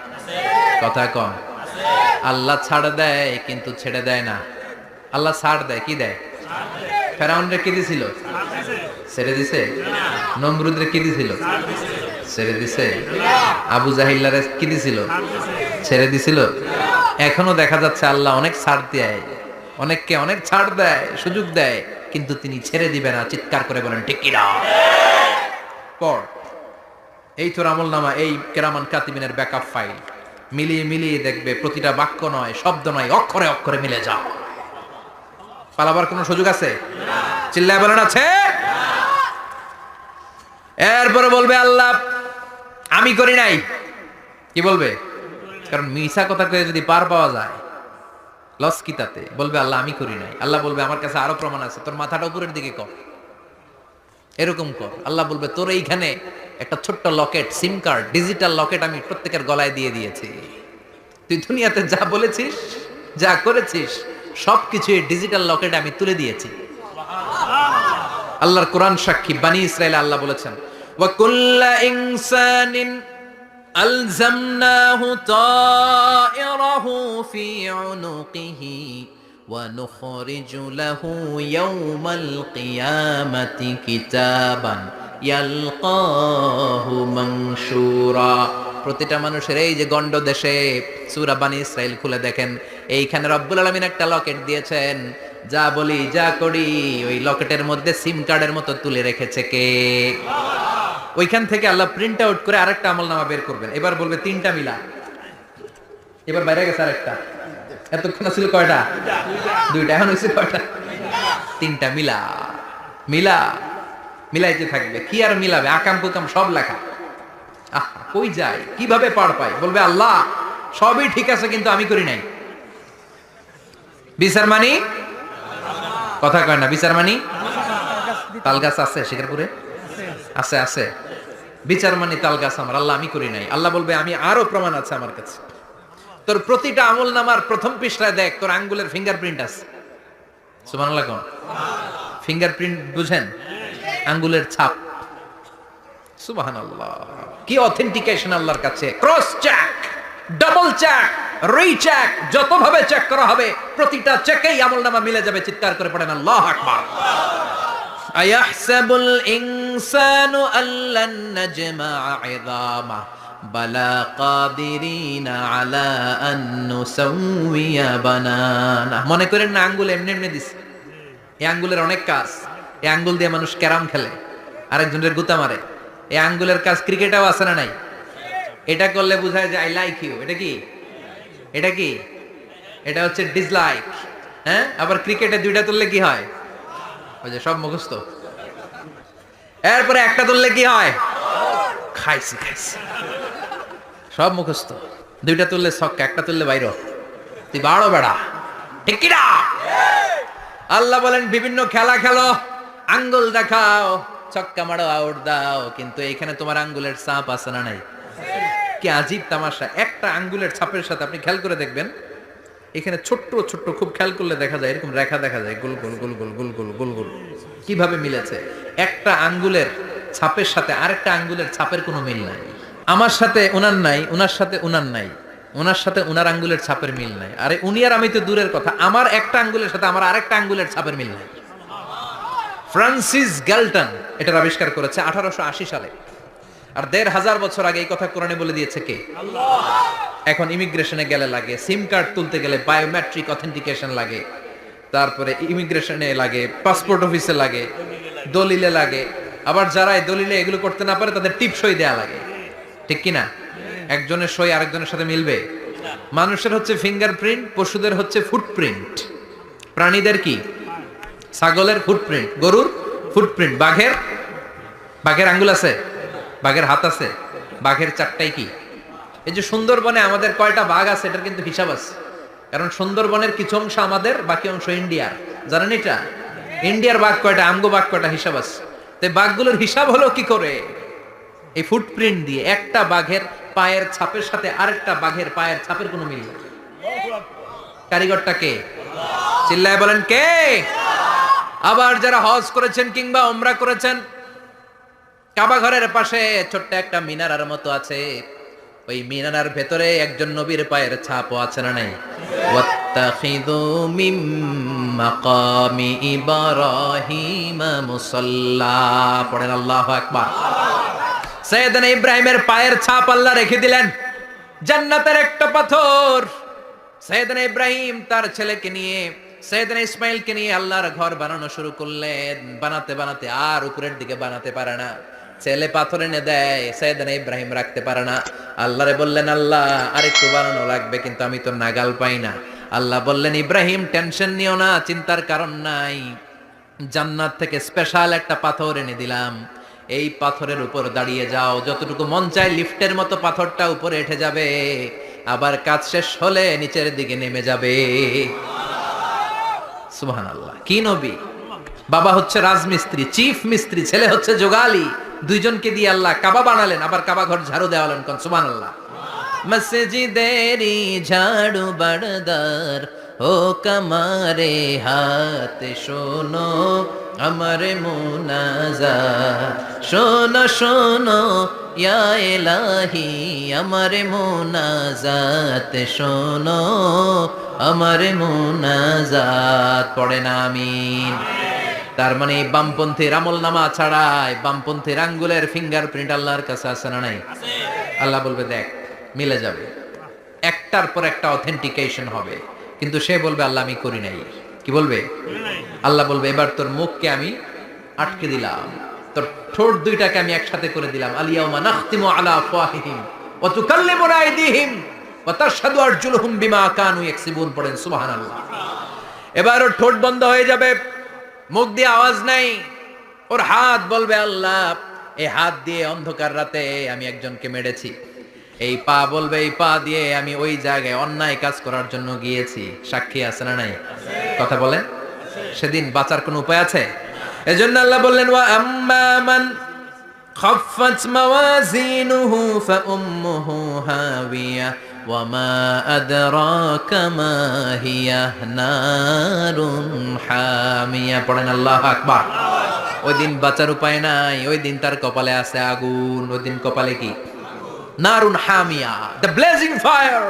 কথা কম। আল্লাহ ছাড় দেয় কিন্তু ছেড়ে দেয় না। আল্লাহ ছাড় দেয়, কি দেয়? ফেরাউনরে কি দিছিল? ছেড়ে দিছে। নমরুদরে কি দিছিল? ছেড়ে দিছে। আবু জাহিল্লারে কি দিছিল? ছেড়ে দিছিল। এখনো দেখা যাচ্ছে আল্লাহ অনেক ছাড় দেয়, অনেককে অনেক ছাড় দেয়, সুযোগ দেয়, কিন্তু তিনি ছেড়ে দিবে না। চিৎকার করে বলেন ঠিক কি না? পর এই তোর আমলনামা, এই কেরামান কাতিবিনের ব্যাকআপ ফাইল মিলিয়ে মিলিয়ে দেখবে প্রতিটা বাক্য নয়, শব্দ নয়, অক্ষরে অক্ষরে মিলে যাও। পালাবার কোনো সুযোগ আছে? চিল্লায় বলেন আছে? এরপরে বলবে আল্লাহ আমি করি নাই। কি বলবে? কারণ মিছা কথা কয়ে যদি পার পাওয়া যায় লস কি তাতে? বলবে আল্লাহ আমি করি নাই। আল্লাহ বলবে আমার কাছে আরো প্রমাণ আছে, তোর মাথাটা উপরের দিকে কর, এরকম কর। আল্লাহ বলবে তোর এইখানে একটা ছোট্ট লকেট, সিম কার্ড, ডিজিটাল লকেট আমি প্রত্যেকের গলায় দিয়ে দিয়েছি। তুই দুনিয়াতে যা বলেছিস, যা করেছিস, সবকিছু এই ডিজিটাল লকেটে আমি তুলে দিয়েছি। আল্লাহর কোরআন সাক্ষী। বানি ইসরাইলে আল্লাহ বলেছেন ওয়া কুল্লা ইনসানিন আলজামনাহু তায়রাহু ফি উনুকিহি ওয়া নুখরিজু লাহু ইয়াওমাল কিয়ামাতি কিতাবান ইয়ালকাহু মানশুরা। প্রতিটা মানুষের এই যে গন্ড দেশে সূরা বানি ইসরাইল খুলে দেখেন, এইখানে রব্বুল আলামিন একটা লকেট দিয়েছেন। যা বলি যা করি ওই লকেটের মধ্যে সিম কার্ডের মতো তুলে রেখেছে কে? ওইখান থেকে আল্লাহ প্রিন্ট আউট করে আরেকটা আমলনামা বের করবেন। এবার বলবে তিনটা মিলা। এবার বাইরে গেছে আরেকটা। এতক্ষণ ছিল কয়টা? দুইটা। এখন হয়েছে কয়টা? তিনটা। মিলা মিলা মিলাইতে থাকবে। কি আর মিলাবে? আকাম কুকাম সব লেখা। কই যায়, কিভাবে পার পায়? বলবে আল্লাহ সবই ঠিক আছে কিন্তু আমি করি নাই। বিচার মানি? কথা কয় না। বিচার মানি? তাল গাছ আছে শিকারপুরে? আছে আছে। বিচার মানি তাল গাছ আমার। আল্লাহ আমি করি নাই। আল্লাহ বলবে আমি আরো প্রমাণ আছে আমার কাছে। তোর প্রতিটা আমলনামার প্রথম পৃষ্ঠায় দেখ তোর আঙ্গুলের ফিঙ্গারপ্রিন্ট আছে। সুবহানাল্লাহ কোন? ফিঙ্গারপ্রিন্ট বুঝেন? আঙ্গুলের ছাপ। সুবহানাল্লাহ, কি অথেন্টিকেশন আল্লাহর কাছে। Cross check, double check, recheck, যতভাবে চেক করা হবে প্রতিটা চেকেই আমলনামা মিলে যাবে। চিৎকার করে পড়েন আল্লাহু আকবার। আয়াহসাবুল ইনসানু আল্লান নাজমা'a 'ইযামা বালা কাদিরিনা আলা আন নুসাউইয়া বানানা। মনে করেন না আঙ্গুল এমনি এমনি দিছে। এই আঙ্গুলের অনেক কাজ। এই আঙ্গুল দিয়ে মানুষ ক্যারাম খেলে, আরেকজনের গুতা মারে। এই আঙ্গুলের কাজ ক্রিকেটেও আছে না নাই? এটা করলে বোঝায় যে আই লাইক ইউ। এটা কি? এটা কি? এটা হচ্ছে ডিসলাইক। হ্যাঁ, আবার ক্রিকেটে দুইটা তুললে কি হয়? ওই যে সব মুখস্থ। এরপরে একটা তুললে কি হয়? খাইছি খাইছি, সব মুখস্থ। দুইটা তুললে ছক্কা, একটা তুললে বাইরে, তুই বাড়ো বেড়া, ঠিক কিনা? আল্লাহ বলেন বিভিন্ন খেলা খেলো, আঙ্গুল দেখাও, ছক্কা মারো, আউট দাও, কিন্তু এখানে তোমার আঙ্গুলের ছাপ আছে না নাই? কি আজীব তামাশা! একটা আঙ্গুলের ছাপের সাথে আপনি খেয়াল করে দেখবেন, এখানে ছোট্ট ছোট্ট খুব খেয়াল করলে দেখা যায় এরকম রেখা দেখা যায়, গোল গোল গোল গোল গোল গোল গোল গোল। কিভাবে মিলেছে? একটা আঙ্গুলের ছাপের সাথে আরেকটা আঙ্গুলের ছাপের কোনো মিল নাই। আমার সাথে ওনার নাই, ওনার সাথে ওনার নাই, ওনার সাথে ওনার আঙ্গুলের ছাপের মিল নাই। আরে উনি আর আমি তো দূরের কথা, আমার একটা আঙ্গুলের সাথে আমার আরেকটা আঙ্গুলের ছাপের মিল নাই। ফ্রান্সিস গ্যালটন এটার আবিষ্কার করেছে 1880 সালে। আর 1500 বছর আগে এই কথা কোরআনে বলে দিয়েছে কে? আল্লাহ। এখন ইমিগ্রেশনে গেলে লাগে, সিম কার্ড তুলতে গেলে বায়োমেট্রিক অথেন্টিকেশন লাগে, তারপরে ইমিগ্রেশনে লাগে, পাসপোর্ট অফিসে লাগে, দলিলে লাগে, আবার যারা এই দলিলে এগুলো করতে না পারে তাদের টিপ সই দেয়া লাগে, ঠিক কি না? একজনের সই আরেকজনের সাথে মিলবে? মানুষের হচ্ছে ফিঙ্গারপ্রিন্ট, পশুদের হচ্ছে ফুটপ্রিন্ট। প্রাণীদের কি? ছাগলের ফুটপ্রিন্ট, গরুর ফুটপ্রিন্ট, বাঘের আঙ্গুল আছে, বাঘের হাত আছে, বাঘের চারটাই কি? এই যে সুন্দরবনে আমাদের কয়টা বাঘ আছে এটার কিন্তু হিসাব আছে, কারণ সুন্দরবনের কিছু অংশ আমাদের, বাকি অংশ ইন্ডিয়ার। জানেন এটা? ইন্ডিয়ার বাঘ কয়টা, আমগো বাঘ কয়টা, হিসাব আছে। তো বাঘগুলোর হিসাব হলো কি করে? এই ফুটপ্রিন্ট দিয়ে। একটা বাঘের পায়ের ছাপের সাথে আরেকটা বাঘের পায়ের ছাপের কোনো মিল নেই। কারিগরটা কে? চিল্লায় বলেন কে? আবার যারা হজ করেছেন কিংবা উমরা করেছেন, কাবা ঘরের পাশে ছোট্ট একটা মিনারার মতো আছে, ওই মিনারার ভেতরে একজন নবীর পায়ের ছাপও আছে না নাই? ওয়াত্তাখিযু মিম মাকামি ইব্রাহিম মুসাল্লা, পড়েন আল্লাহু আকবার। সাইয়েদনা ইব্রাহিমের পায়ের ছাপ আল্লাহ রেখে দিলেন জান্নাতের একটা পাথর। সাইয়েদনা ইব্রাহিম তার ছেলেকে নিয়ে, সাইয়েদনা ইসমাইলকে নিয়ে আল্লাহর ঘর বানানো শুরু করলেন। বানাতে বানাতে আর উপরের দিকে বানাতে পারে না, ছেলে পাথর এনে দেয়, সাইয়েদনা ইব্রাহিম রাখতে পারে না। আল্লাহরে বললেন, আল্লাহ আরেকটু বানানো লাগবে, কিন্তু আমি তো নাগাল পাই না। আল্লাহ বললেন, ইব্রাহিম টেনশন নিও না, চিন্তার কারণ নাই, জান্নাত থেকে স্পেশাল একটা পাথর এনে দিলাম, এই পাথরের উপর দাঁড়িয়ে যাও, যতটুকু মন চায় লিফটের মতো পাথরটা উপরে উঠে যাবে, আবার কাজ শেষ হলে নিচের দিকে নেমে যাবে। সুবহানাল্লাহ! কি নবী! বাবা হচ্ছে রাজমিস্ত্রি, চিফ মিস্ত্রি, ছেলে হচ্ছে যোগালী, দুইজনকে দিয়ে আল্লাহ কাবা বানালেন, আবার কাবা ঘর ঝাড়ু দেওয়ালেন। কোন সুবহানাল্লাহ! মসজিদেরি ঝাড়ু বারদার ও কামারে হাত, শোনো আমার মুনাজাত, শোনো শোনো ইয়া ইলাহি আমার মুনাজাত, শোনো আমার মুনাজাত। পড়েন আমিন। তার মানে বামপন্থীর আমল নামা ছাড়াই বামপন্থীর আঙ্গুলের ফিঙ্গারপ্রিন্ট আল্লাহর কাছে আছে না নাই? আল্লাহ বলবে, দেখ মিলে যাবে, একটার পর একটা অথেন্টিকেশন হবে, কিন্তু সে বলবে আল্লাহ আমি করি নাই। কি বলবে? আল্লাহ বলবে, এবার তোর মুখকে আমি আটকে দিলাম, তোর ঠোঁট দুইটাকে আমি একসাথে করে দিলাম। আলিয়াউমা নাখতিমু আলা আফওয়াহিহিম ওয়া তুকাল্লিমুনা আইদিহিম ওয়া তাশহাদু আরজুলুহুম বিমা কানু ইয়াকসিবুন। পড়েন সুবহানাল্লাহ। এবার ওর ঠোঁট বন্ধ হয়ে যাবে, মুখ দিয়ে আওয়াজ নাই, ওর হাত বলবে, আল্লাহ এই হাত দিয়ে অন্ধকার রাতে আমি একজনকে মেরেছি, এই পা বলবে এই পা দিয়ে আমি ওই জায়গায় অন্যায় কাজ করার জন্য গিয়েছি। সাক্ষী আছে না নাই? কথা বলেন। সেদিন বাঁচার কোনো উপায় আছে? এজন্য আল্লাহ বললেন, ওয়া আম্মা মান খাফফাত মাওয়াজিনুহু ফাউম্মুহু হাবিয়া ওয়া মা আদরাকা মা হিয়া নারুন হামিয়া। পড়েন আল্লাহু আকবার। ওই দিন বাঁচার উপায় নাই, ওই দিন তার কপালে আছে আগুন। ওই দিন কপালে কি? নারুন হামিয়া, the blazing fire,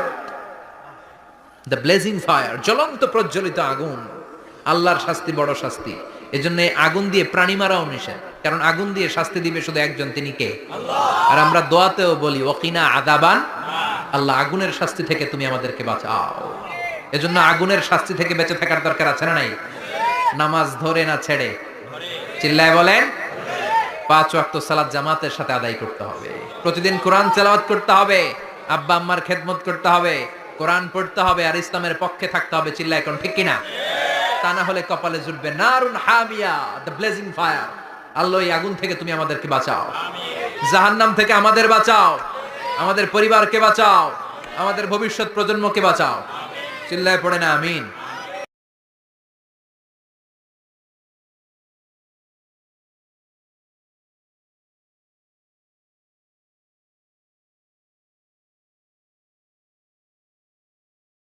the blazing fire, জ্বলন্ত প্রজ্বলিত আগুন। আল্লাহর শাস্তি বড় শাস্তি। এজন্য আগুন দিয়ে প্রাণী মারাও নিষেধ, কারণ আগুন দিয়ে শাস্তি দিবে শুধু একজন, তিনি কে? আল্লাহ। আর আমরা দোয়াতেও বলি, ওয়াকিনা আযাবান, আল্লাহ আগুনের শাস্তি থেকে তুমি আমাদেরকে বাঁচাও। এজন্য আগুনের শাস্তি থেকে বেঁচে থাকার দরকার আছে না নাই? নামাজ ধরে না ছেড়ে? চিল্লায় বলেন। 5 ওয়াক্ত সালাত জামাতের সাথে আদায় করতে হবে, প্রতিদিন কোরআন তেলাওয়াত করতে হবে, আব্বা আম্মার খেদমত করতে হবে, কোরআন পড়তে হবে, আর ইসলামের পক্ষে থাকতে হবে। চিল্লায় কোন ঠিক কিনা? তা না হলে কপালে জুটবে নারুন হামিয়া, দ্য ব্লেজিং ফায়ার। আল্লাহ এই আগুন থেকে তুমি আমাদেরকে বাঁচাও, জাহান্নাম থেকে আমাদের বাঁচাও, আমাদের পরিবারকে বাঁচাও, আমাদের ভবিষ্যৎ প্রজন্মকে বাঁচাও। চিল্লায় পড়ে না আমিন।